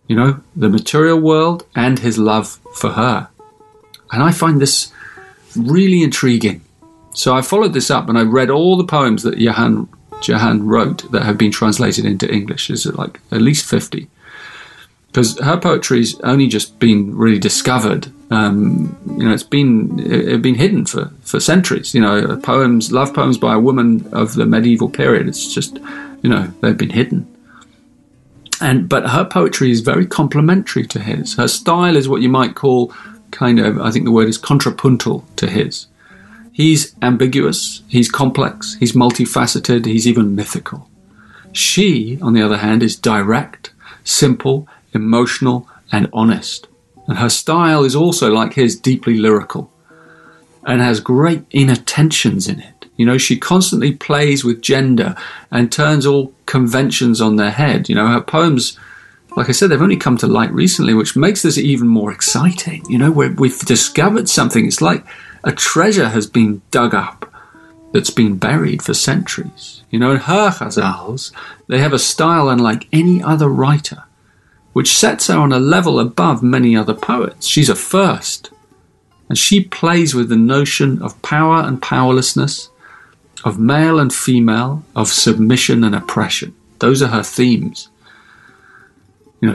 Speaker 3: You know, the material world and his love for her. And I find this really intriguing. So I followed this up and I read all the poems that Jahan wrote that have been translated into English. There's like at least 50. Because her poetry's only just been really discovered. It's been hidden for centuries. You know, poems, love poems by a woman of the medieval period. It's just, they've been hidden. But her poetry is very complementary to his. Her style is what you might call I think the word is contrapuntal to his. He's ambiguous, he's complex, he's multifaceted, he's even mythical. She, on the other hand, is direct, simple, emotional, and honest. And her style is also, like his, deeply lyrical and has great inner tensions in it. You know, she constantly plays with gender and turns all conventions on their head. You know, her poems, like I said, they've only come to light recently, which makes this even more exciting. You know, we've discovered something. It's like a treasure has been dug up that's been buried for centuries. You know, in her ghazals, they have a style unlike any other writer, which sets her on a level above many other poets. She's a first. And she plays with the notion of power and powerlessness, of male and female, of submission and oppression. Those are her themes,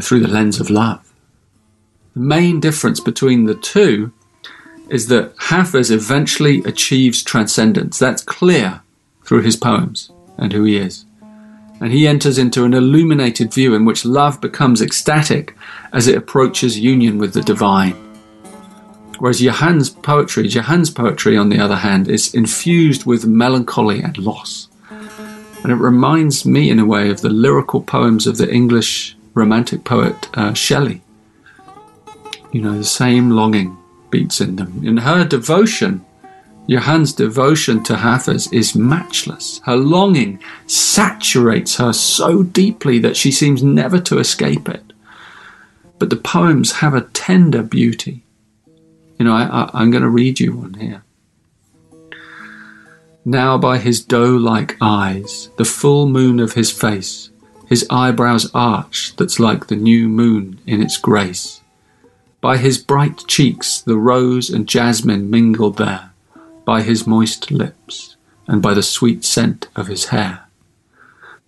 Speaker 3: through the lens of love. The main difference between the two is that Hafiz eventually achieves transcendence. That's clear through his poems and who he is. And he enters into an illuminated view in which love becomes ecstatic as it approaches union with the divine. Whereas Jahan's poetry, on the other hand, is infused with melancholy and loss. And it reminds me, in a way, of the lyrical poems of the English romantic poet Shelley. The same longing beats in them. In her devotion, Jahan's devotion to Hafiz is matchless. Her longing saturates her so deeply that she seems never to escape it. But the poems have a tender beauty. I'm going to read you one here. Now by his doe-like eyes, the full moon of his face, his eyebrows arch that's like the new moon in its grace. By his bright cheeks, the rose and jasmine mingled there, by his moist lips, and by the sweet scent of his hair.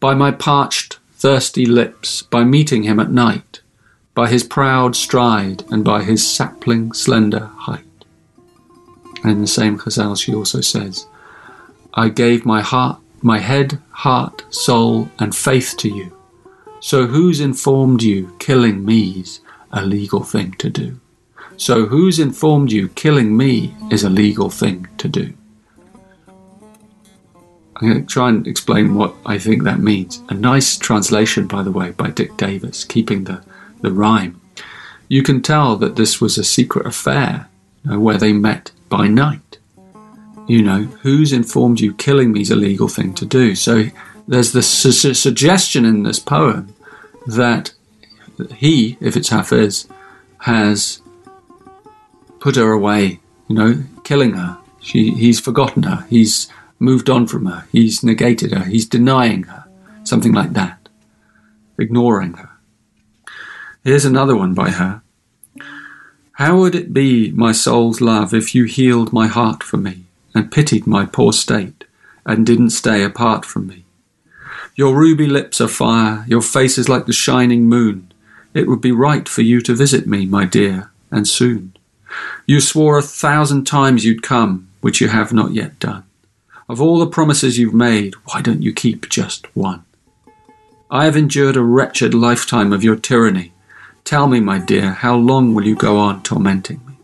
Speaker 3: By my parched, thirsty lips, by meeting him at night, by his proud stride, and by his sapling slender height. And in the same ghazal she also says, I gave my head, heart, soul, and faith to you. So who's informed you killing me's a legal thing to do? So who's informed you killing me is a legal thing to do? I'm going to try and explain what I think that means. A nice translation, by the way, by Dick Davis, keeping the rhyme. You can tell that this was a secret affair, where they met by night. Who's informed you killing me is a legal thing to do? So there's the suggestion in this poem that he, if it's Hafiz, has put her away, killing her. He's forgotten her. He's moved on from her. He's negated her. He's denying her. Something like that. Ignoring her. Here's another one by her. How would it be, my soul's love, if you healed my heart for me and pitied my poor state and didn't stay apart from me? Your ruby lips are fire, your face is like the shining moon. It would be right for you to visit me, my dear, and soon. You swore 1,000 times you'd come, which you have not yet done. Of all the promises you've made, why don't you keep just one? I have endured a wretched lifetime of your tyranny. Tell me, my dear, how long will you go on tormenting me?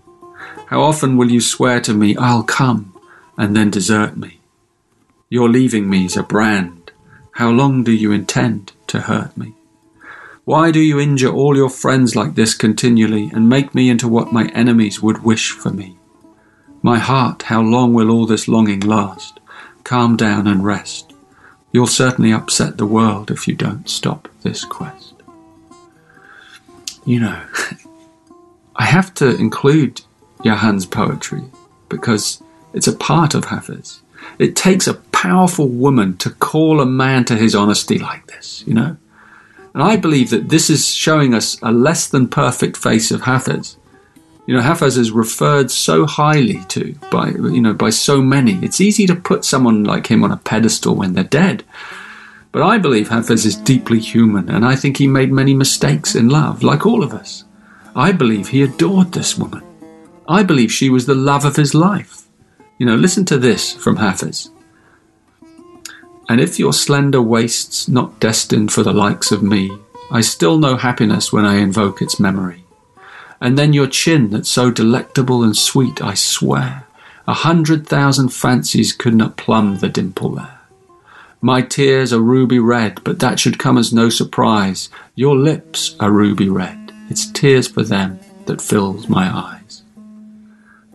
Speaker 3: How often will you swear to me, I'll come, and then desert me? Your leaving me is a brand. How long do you intend to hurt me? Why do you injure all your friends like this continually and make me into what my enemies would wish for me? My heart, how long will all this longing last? Calm down and rest. You'll certainly upset the world if you don't stop this quest. You know, I have to include Johan's poetry because it's a part of Hafiz. It takes a powerful woman to call a man to his honesty like this, you know. And I believe that this is showing us a less than perfect face of Hafiz. You know, Hafiz is referred so highly to by so many. It's easy to put someone like him on a pedestal when they're dead. But I believe Hafiz is deeply human, and I think he made many mistakes in love, like all of us. I believe he adored this woman. I believe she was the love of his life. You know, listen to this from Hafiz. And if your slender waist's not destined for the likes of me, I still know happiness when I invoke its memory. And then your chin that's so delectable and sweet, I swear, 100,000 fancies could not plumb the dimple there. My tears are ruby red, but that should come as no surprise. Your lips are ruby red. It's tears for them that fills my eyes.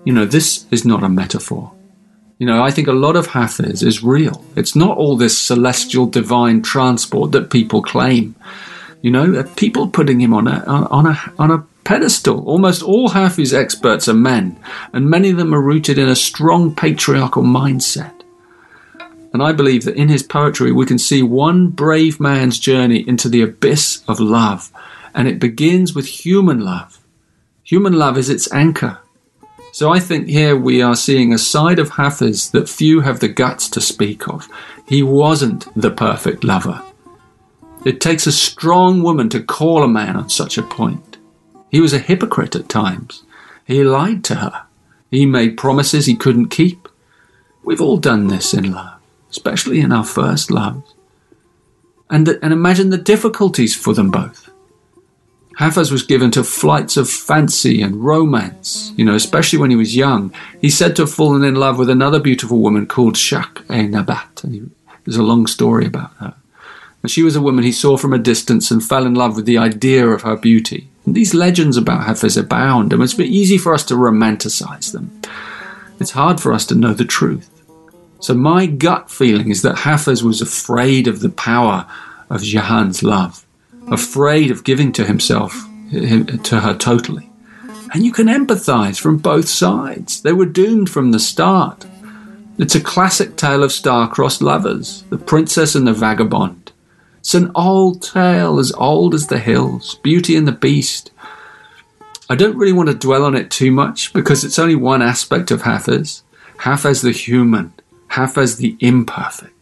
Speaker 3: You know, this is not a metaphor. You know, I think a lot of Hafiz is real. It's not all this celestial divine transport that people claim. You know, people putting him on a pedestal. Almost all Hafiz experts are men, and many of them are rooted in a strong patriarchal mindset. And I believe that in his poetry we can see one brave man's journey into the abyss of love, and it begins with human love. Human love is its anchor. So I think here we are seeing a side of Hafiz that few have the guts to speak of. He wasn't the perfect lover. It takes a strong woman to call a man on such a point. He was a hypocrite at times. He lied to her. He made promises he couldn't keep. We've all done this in love, especially in our first loves. And imagine the difficulties for them both. Hafiz was given to flights of fancy and romance, you know, especially when he was young. He's said to have fallen in love with another beautiful woman called Shak-e-Nabat. And there's a long story about her. And she was a woman he saw from a distance and fell in love with the idea of her beauty. And these legends about Hafiz abound, and it's easy for us to romanticize them. It's hard for us to know the truth. So my gut feeling is that Hafiz was afraid of the power of Jahan's love. Afraid of giving to to her totally. And you can empathize from both sides. They were doomed from the start. It's a classic tale of star-crossed lovers, the princess and the vagabond. It's an old tale, as old as the hills, Beauty and the Beast. I don't really want to dwell on it too much because it's only one aspect of Hafiz. Hafiz the human, Hafiz the imperfect.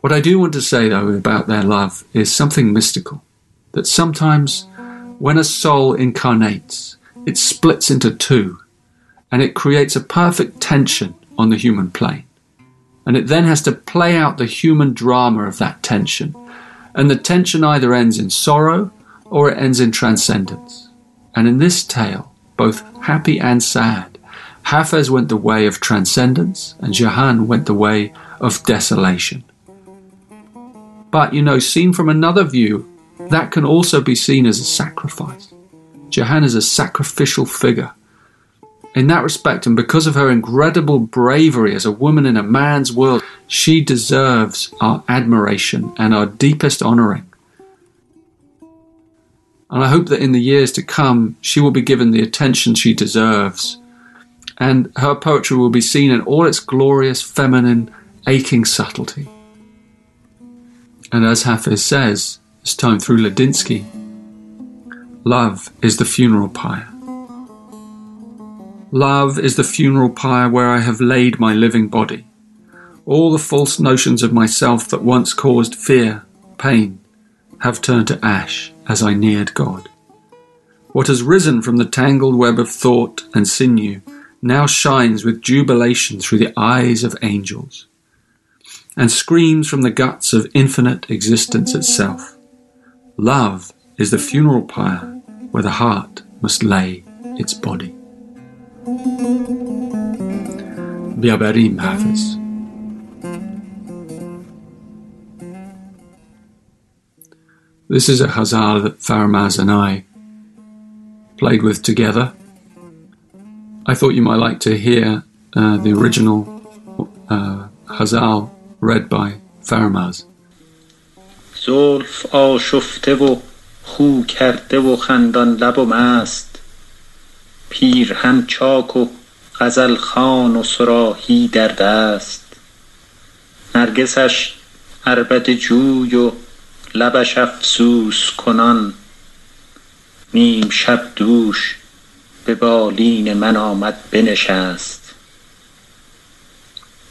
Speaker 3: What I do want to say, though, about their love is something mystical. That sometimes, when a soul incarnates, it splits into two, and it creates a perfect tension on the human plane. And it then has to play out the human drama of that tension. And the tension either ends in sorrow, or it ends in transcendence. And in this tale, both happy and sad, Hafiz went the way of transcendence, and Jahan went the way of desolation. But, you know, seen from another view, that can also be seen as a sacrifice. Jahan is a sacrificial figure. In that respect, and because of her incredible bravery as a woman in a man's world, she deserves our admiration and our deepest honouring. And I hope that in the years to come, she will be given the attention she deserves. And her poetry will be seen in all its glorious, feminine, aching subtlety. And as Hafiz says, this time through Ladinsky, love is the funeral pyre. Love is the funeral pyre where I have laid my living body. All the false notions of myself that once caused fear, pain, have turned to ash as I neared God. What has risen from the tangled web of thought and sinew now shines with jubilation through the eyes of angels, and screams from the guts of infinite existence itself. Love is the funeral pyre where the heart must lay its body. Biabarim Hafiz. This is a ghazal that Farmaz and I played with together. I thought you might like to hear the original ghazal read by Farmaz.
Speaker 5: زلف آشفته و خو کرده و خندان لب و مست، پیرهن چاک و غزل خوان و صراحی در دست، نرگسش عربده جوی و لبش افسوس کنان، نیم شب دوش به بالین من آمد بنشست،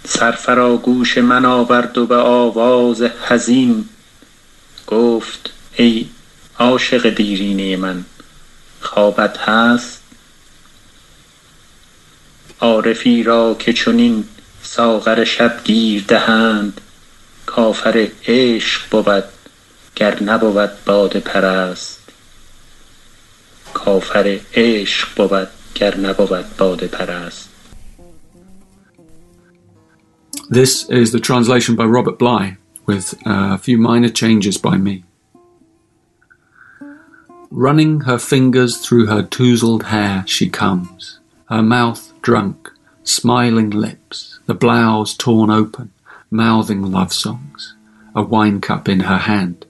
Speaker 5: سرفراگوش من آورد و به آواز حزین گفت ای عاشق دیرینه من، خوابت هست؟ عارفی را که چنین ساغر شب گیر دهند، کافر عشق بود گر نبود باده پرست، کافر عشق بود گر نبود باده پرست.
Speaker 3: This is the translation by Robert Bly, with a few minor changes by me. Running her fingers through her touzled hair she comes, her mouth drunk, smiling lips, the blouse torn open, mouthing love songs, a wine cup in her hand.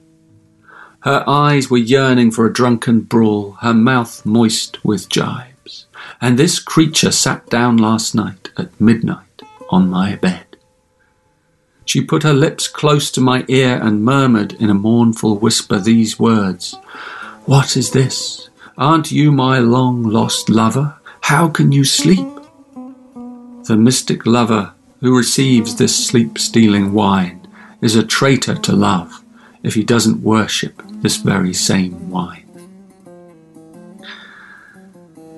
Speaker 3: Her eyes were yearning for a drunken brawl, her mouth moist with jibes, and this creature sat down last night at midnight on my bed. She put her lips close to my ear and murmured in a mournful whisper these words, "What is this? Aren't you my long-lost lover? How can you sleep?" The mystic lover who receives this sleep-stealing wine is a traitor to love if he doesn't worship this very same wine.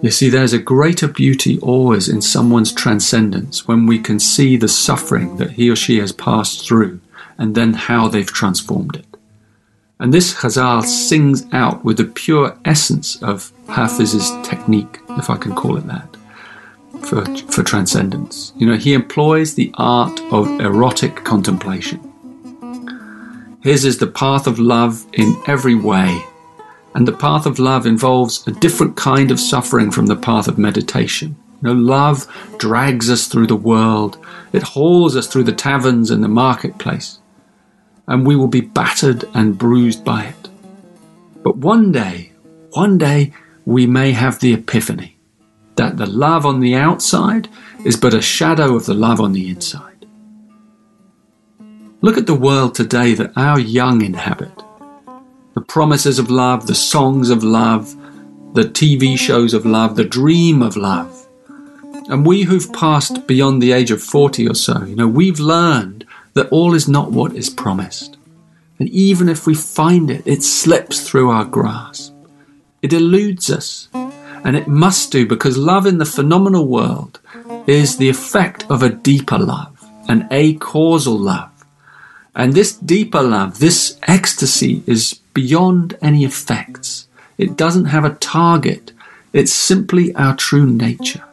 Speaker 3: You see, there's a greater beauty always in someone's transcendence when we can see the suffering that he or she has passed through and then how they've transformed it. And this ghazal sings out with the pure essence of Hafiz's technique, if I can call it that, for transcendence. You know, he employs the art of erotic contemplation. His is the path of love in every way. And the path of love involves a different kind of suffering from the path of meditation. You know, love drags us through the world. It hauls us through the taverns and the marketplace. And we will be battered and bruised by it. But one day, we may have the epiphany that the love on the outside is but a shadow of the love on the inside. Look at the world today that our young inhabit. The promises of love, the songs of love, the TV shows of love, the dream of love. And we who've passed beyond the age of 40 or so, you know, we've learned that all is not what is promised. And even if we find it, it slips through our grasp. It eludes us. And it must do, because love in the phenomenal world is the effect of a deeper love, an acausal love. And this deeper love, this ecstasy, is beyond any effects. It doesn't have a target. It's simply our true nature.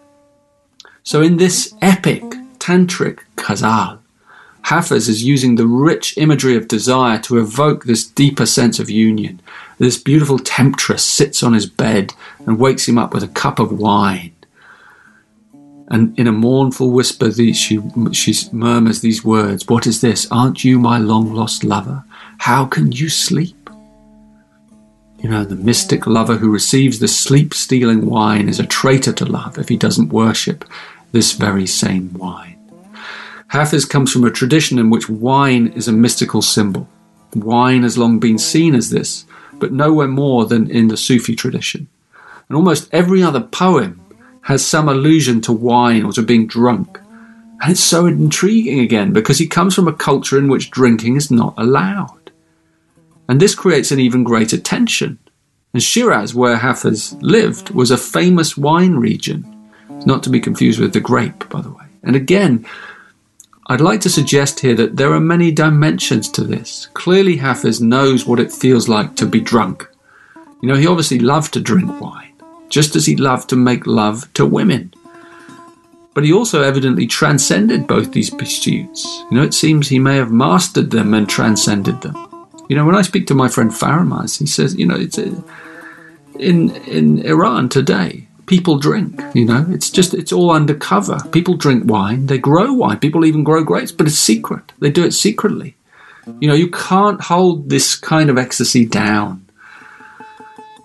Speaker 3: So in this epic tantric ghazal, Hafiz is using the rich imagery of desire to evoke this deeper sense of union. This beautiful temptress sits on his bed and wakes him up with a cup of wine. And in a mournful whisper, she murmurs these words, "What is this? Aren't you my long-lost lover? How can you sleep?" You know, the mystic lover who receives the sleep-stealing wine is a traitor to love if he doesn't worship this very same wine. Hafiz comes from a tradition in which wine is a mystical symbol. Wine has long been seen as this, but nowhere more than in the Sufi tradition. And almost every other poem has some allusion to wine or to being drunk. And it's so intriguing again because he comes from a culture in which drinking is not allowed. And this creates an even greater tension. And Shiraz, where Hafiz lived, was a famous wine region. It's not to be confused with the grape, by the way. And again, I'd like to suggest here that there are many dimensions to this. Clearly Hafiz knows what it feels like to be drunk. You know, he obviously loved to drink wine, just as he loved to make love to women. But he also evidently transcended both these pursuits. You know, it seems he may have mastered them and transcended them. You know, when I speak to my friend Faramaz, he says, you know, it's in Iran today, people drink, you know, it's all undercover. People drink wine, they grow wine, people even grow grapes, but it's secret. They do it secretly. You know, you can't hold this kind of ecstasy down.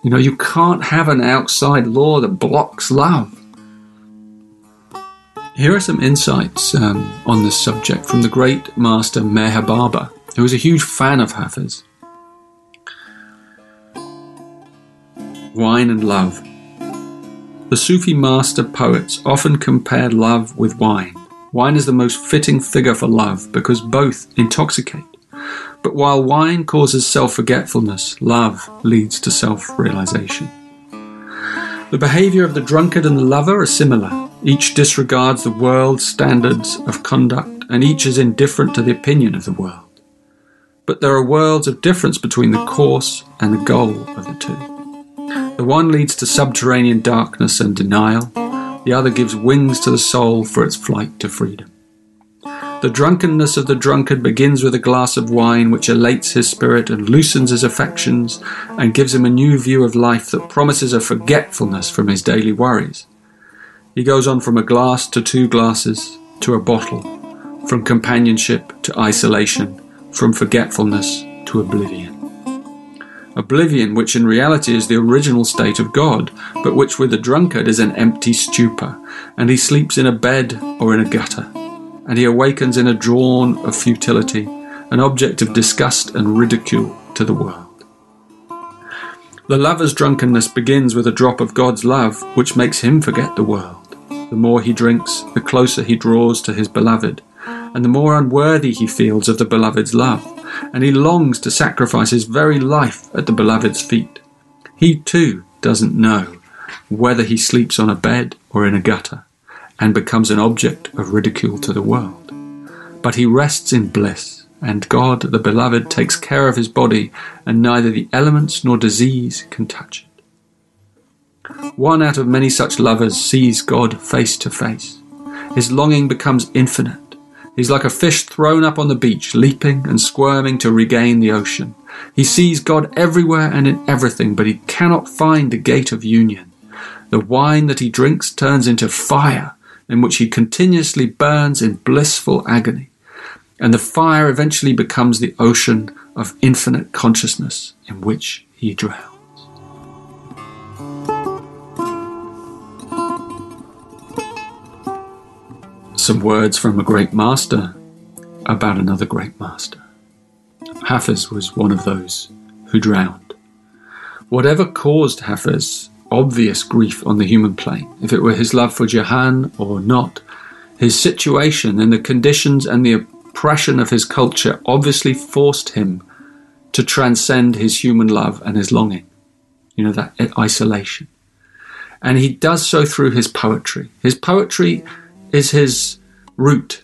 Speaker 3: You know, you can't have an outside law that blocks love. Here are some insights on this subject from the great master Meher Baba, who was a huge fan of Hafiz. Wine and love. The Sufi master poets often compared love with wine. Wine is the most fitting figure for love because both intoxicate. But while wine causes self-forgetfulness, love leads to self-realization. The behavior of the drunkard and the lover are similar. Each disregards the world's standards of conduct, and each is indifferent to the opinion of the world. But there are worlds of difference between the course and the goal of the two. The one leads to subterranean darkness and denial. The other gives wings to the soul for its flight to freedom. The drunkenness of the drunkard begins with a glass of wine which elates his spirit and loosens his affections and gives him a new view of life that promises a forgetfulness from his daily worries. He goes on from a glass to 2 glasses to a bottle, from companionship to isolation, from forgetfulness to oblivion. Oblivion, which in reality is the original state of God, but which with the drunkard is an empty stupor, and he sleeps in a bed or in a gutter, and he awakens in a dawn of futility, an object of disgust and ridicule to the world. The lover's drunkenness begins with a drop of God's love, which makes him forget the world. The more he drinks, the closer he draws to his beloved, and the more unworthy he feels of the beloved's love, and he longs to sacrifice his very life at the beloved's feet. He too doesn't know whether he sleeps on a bed or in a gutter, and becomes an object of ridicule to the world. But he rests in bliss, and God, the beloved, takes care of his body, and neither the elements nor disease can touch it. One out of many such lovers sees God face to face. His longing becomes infinite. He's like a fish thrown up on the beach, leaping and squirming to regain the ocean. He sees God everywhere and in everything, but he cannot find the gate of union. The wine that he drinks turns into fire, in which he continuously burns in blissful agony. And the fire eventually becomes the ocean of infinite consciousness in which he drowns. Some words from a great master about another great master. Hafiz was one of those who drowned. Whatever caused Hafiz obvious grief on the human plane, if it were his love for Jahan or not, his situation and the conditions and the oppression of his culture obviously forced him to transcend his human love and his longing. You know, that isolation. And he does so through his poetry. His poetry is his route.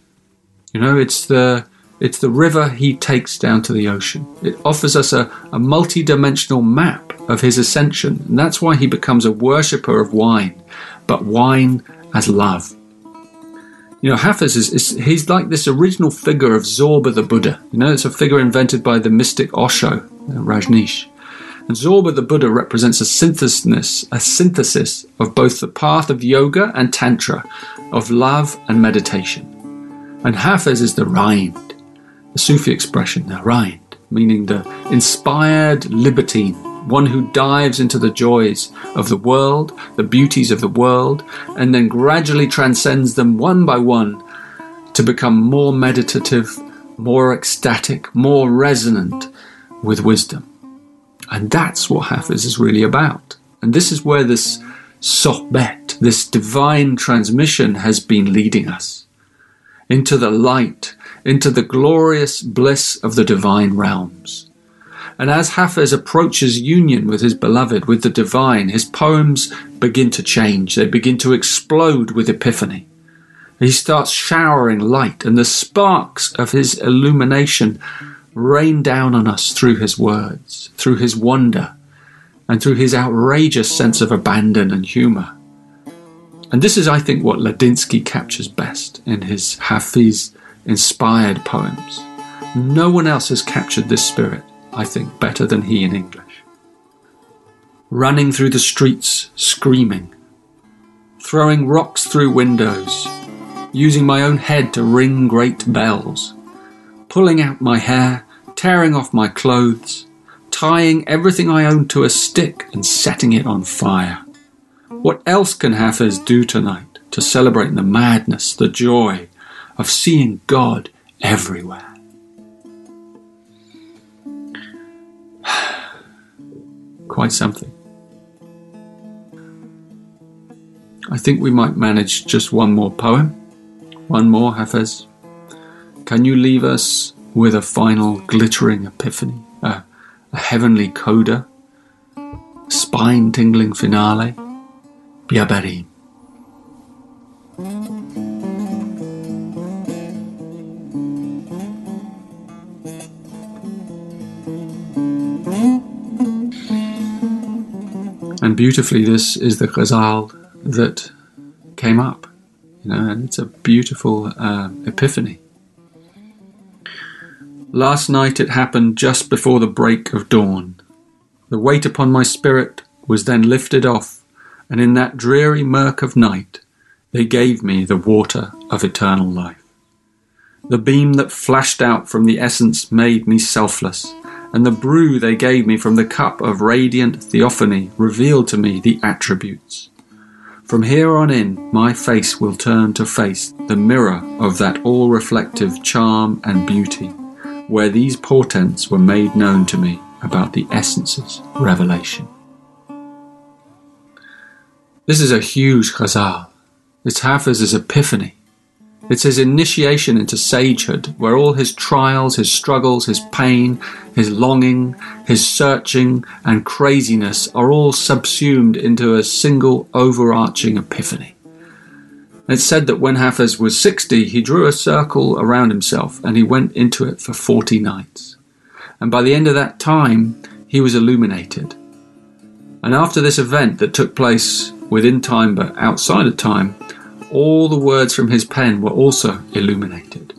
Speaker 3: You know, it's the river he takes down to the ocean. It offers us a multi-dimensional map of his ascension, and that's why he becomes a worshipper of wine, but wine as love. You know, Hafiz he's like this original figure of Zorba the Buddha. You know, it's a figure invented by the mystic Osho, Rajneesh. And Zorba the Buddha represents a synthesis of both the path of yoga and tantra, of love and meditation. And Hafiz is the rind, the Sufi expression, the rind, meaning the inspired libertine, one who dives into the joys of the world, the beauties of the world, and then gradually transcends them one by one to become more meditative, more ecstatic, more resonant with wisdom. And that's what Hafiz is really about. And this is where this sohbet, this divine transmission, has been leading us. into the light, into the glorious bliss of the divine realms. And as Hafez approaches union with his beloved, with the divine, his poems begin to change. They begin to explode with epiphany. He starts showering light, and the sparks of his illumination rain down on us through his words, through his wonder, and through his outrageous sense of abandon and humour. And this is, I think, what Ladinsky captures best in his Hafiz-inspired poems. No one else has captured this spirit, I think, better than he in English. Running through the streets, screaming, throwing rocks through windows, using my own head to ring great bells, pulling out my hair, tearing off my clothes, tying everything I own to a stick and setting it on fire. What else can Hafez do tonight to celebrate the madness, the joy of seeing God everywhere? Quite something. I think we might manage just one more poem. One more, Hafez. Can you leave us with a final glittering epiphany, a heavenly coda, a spine-tingling finale? Biabarim. And beautifully, this is the ghazal that came up, and it's a beautiful epiphany. Last night it happened just before the break of dawn. The weight upon my spirit was then lifted off, and in that dreary murk of night they gave me the water of eternal life. The beam that flashed out from the essence made me selfless, and the brew they gave me from the cup of radiant theophany revealed to me the attributes. From here on in, my face will turn to face the mirror of that all-reflective charm and beauty, where these portents were made known to me about the essence's revelation. This is a huge ghazal. It's Hafez's epiphany. It's his initiation into sagehood, where all his trials, his struggles, his pain, his longing, his searching and craziness are all subsumed into a single overarching epiphany. It's said that when Hafez was 60, he drew a circle around himself and he went into it for 40 nights. And by the end of that time, he was illuminated. And after this event that took place within time but outside of time, all the words from his pen were also illuminated.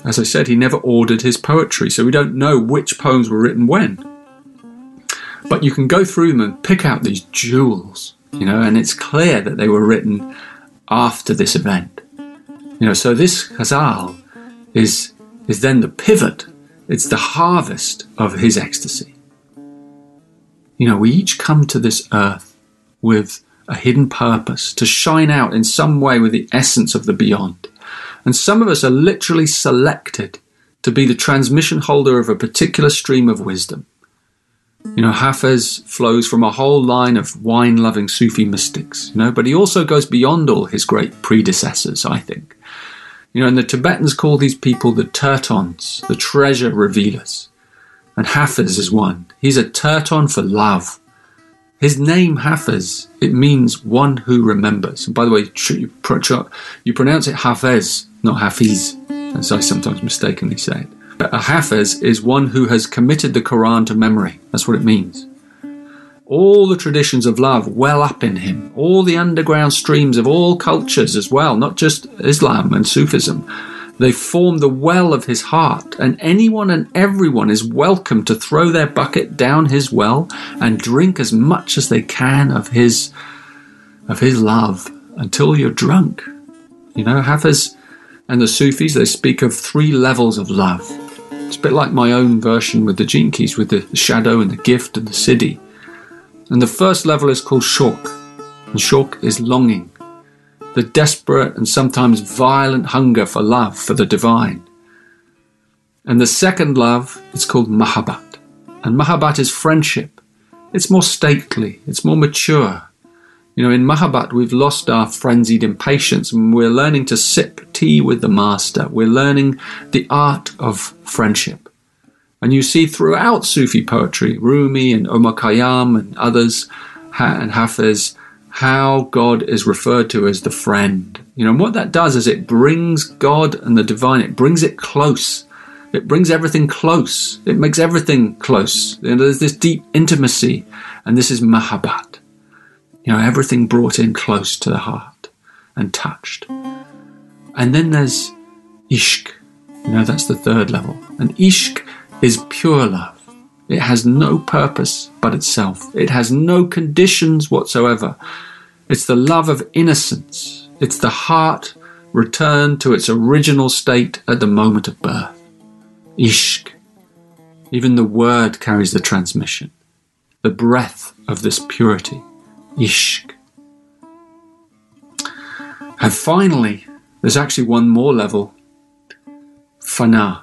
Speaker 3: As I said, he never ordered his poetry, so we don't know which poems were written when. But you can go through them and pick out these jewels, and it's clear that they were written after this event. So this ghazal is then the pivot. It's the harvest of his ecstasy. We each come to this earth with a hidden purpose, to shine out in some way with the essence of the beyond. And some of us are literally selected to be the transmission holder of a particular stream of wisdom. Hafez flows from a whole line of wine-loving Sufi mystics, but he also goes beyond all his great predecessors, I think. And the Tibetans call these people the tertons, the treasure revealers. And Hafez is one. He's a terton for love. His name, Hafez, it means one who remembers. And by the way, you pronounce it Hafez, not Hafiz, as I sometimes mistakenly say it. But a Hafez is one who has committed the Quran to memory. That's what it means. All the traditions of love well up in him. All the underground streams of all cultures as well, not just Islam and Sufism. They form the well of his heart, and anyone and everyone is welcome to throw their bucket down his well and drink as much as they can of his love until you're drunk. Hafez and the Sufis, they speak of 3 levels of love. It's a bit like my own version with the Gene Keys, with the shadow and the gift and the siddhi. And the first level is called shauq, and shauq is longing. The desperate and sometimes violent hunger for love, for the divine. And the second love is called mahabbat. And mahabbat is friendship. It's more stately, it's more mature. In Mahabhat, we've lost our frenzied impatience, and we're learning to sip tea with the master. We're learning the art of friendship. And you see throughout Sufi poetry, Rumi and Omar Khayyam and others, and Hafiz, how God is referred to as the friend. And what that does is it brings God and the divine, it brings it close. It brings everything close. It makes everything close. There's this deep intimacy, and this is Mahabbat. Everything brought in close to the heart and touched. And then there's Ishq. That's the third level. And Ishq is pure love. It has no purpose but itself. It has no conditions whatsoever. It's the love of innocence. It's the heart returned to its original state at the moment of birth. Ishq. Even the word carries the transmission. The breath of this purity. Ishq. And finally, there's actually one more level. Fana.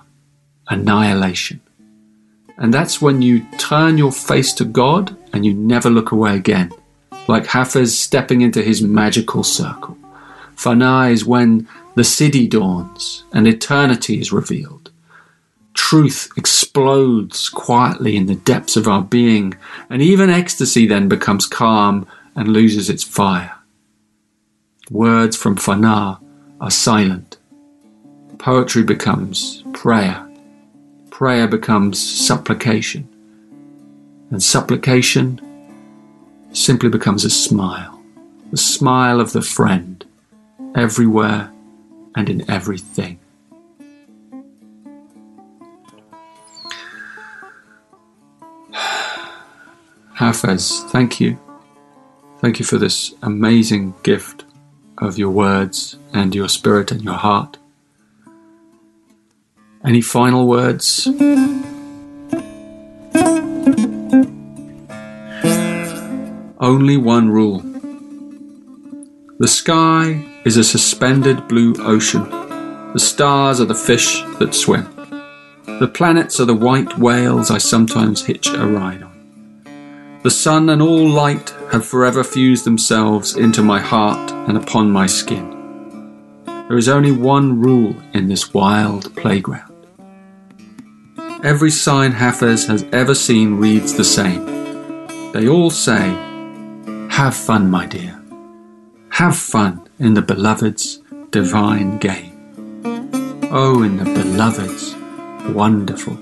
Speaker 3: Annihilation. And that's when you turn your face to God and you never look away again. Like Hafiz stepping into his magical circle. Fana is when the Siddhi dawns and eternity is revealed. Truth explodes quietly in the depths of our being, and even ecstasy then becomes calm and loses its fire. Words from Fana are silent. Poetry becomes prayer. Prayer becomes supplication. And supplication simply becomes a smile. The smile of the friend, everywhere and in everything. Hafiz, thank you. Thank you for this amazing gift of your words and your spirit and your heart. Any final words? Only one rule. The sky is a suspended blue ocean. The stars are the fish that swim. The planets are the white whales I sometimes hitch a ride on. The sun and all light have forever fused themselves into my heart and upon my skin. There is only one rule in this wild playground. Every sign Hafiz has ever seen reads the same. They all say, have fun, my dear. Have fun in the beloved's divine game. Oh, in the beloved's wonderful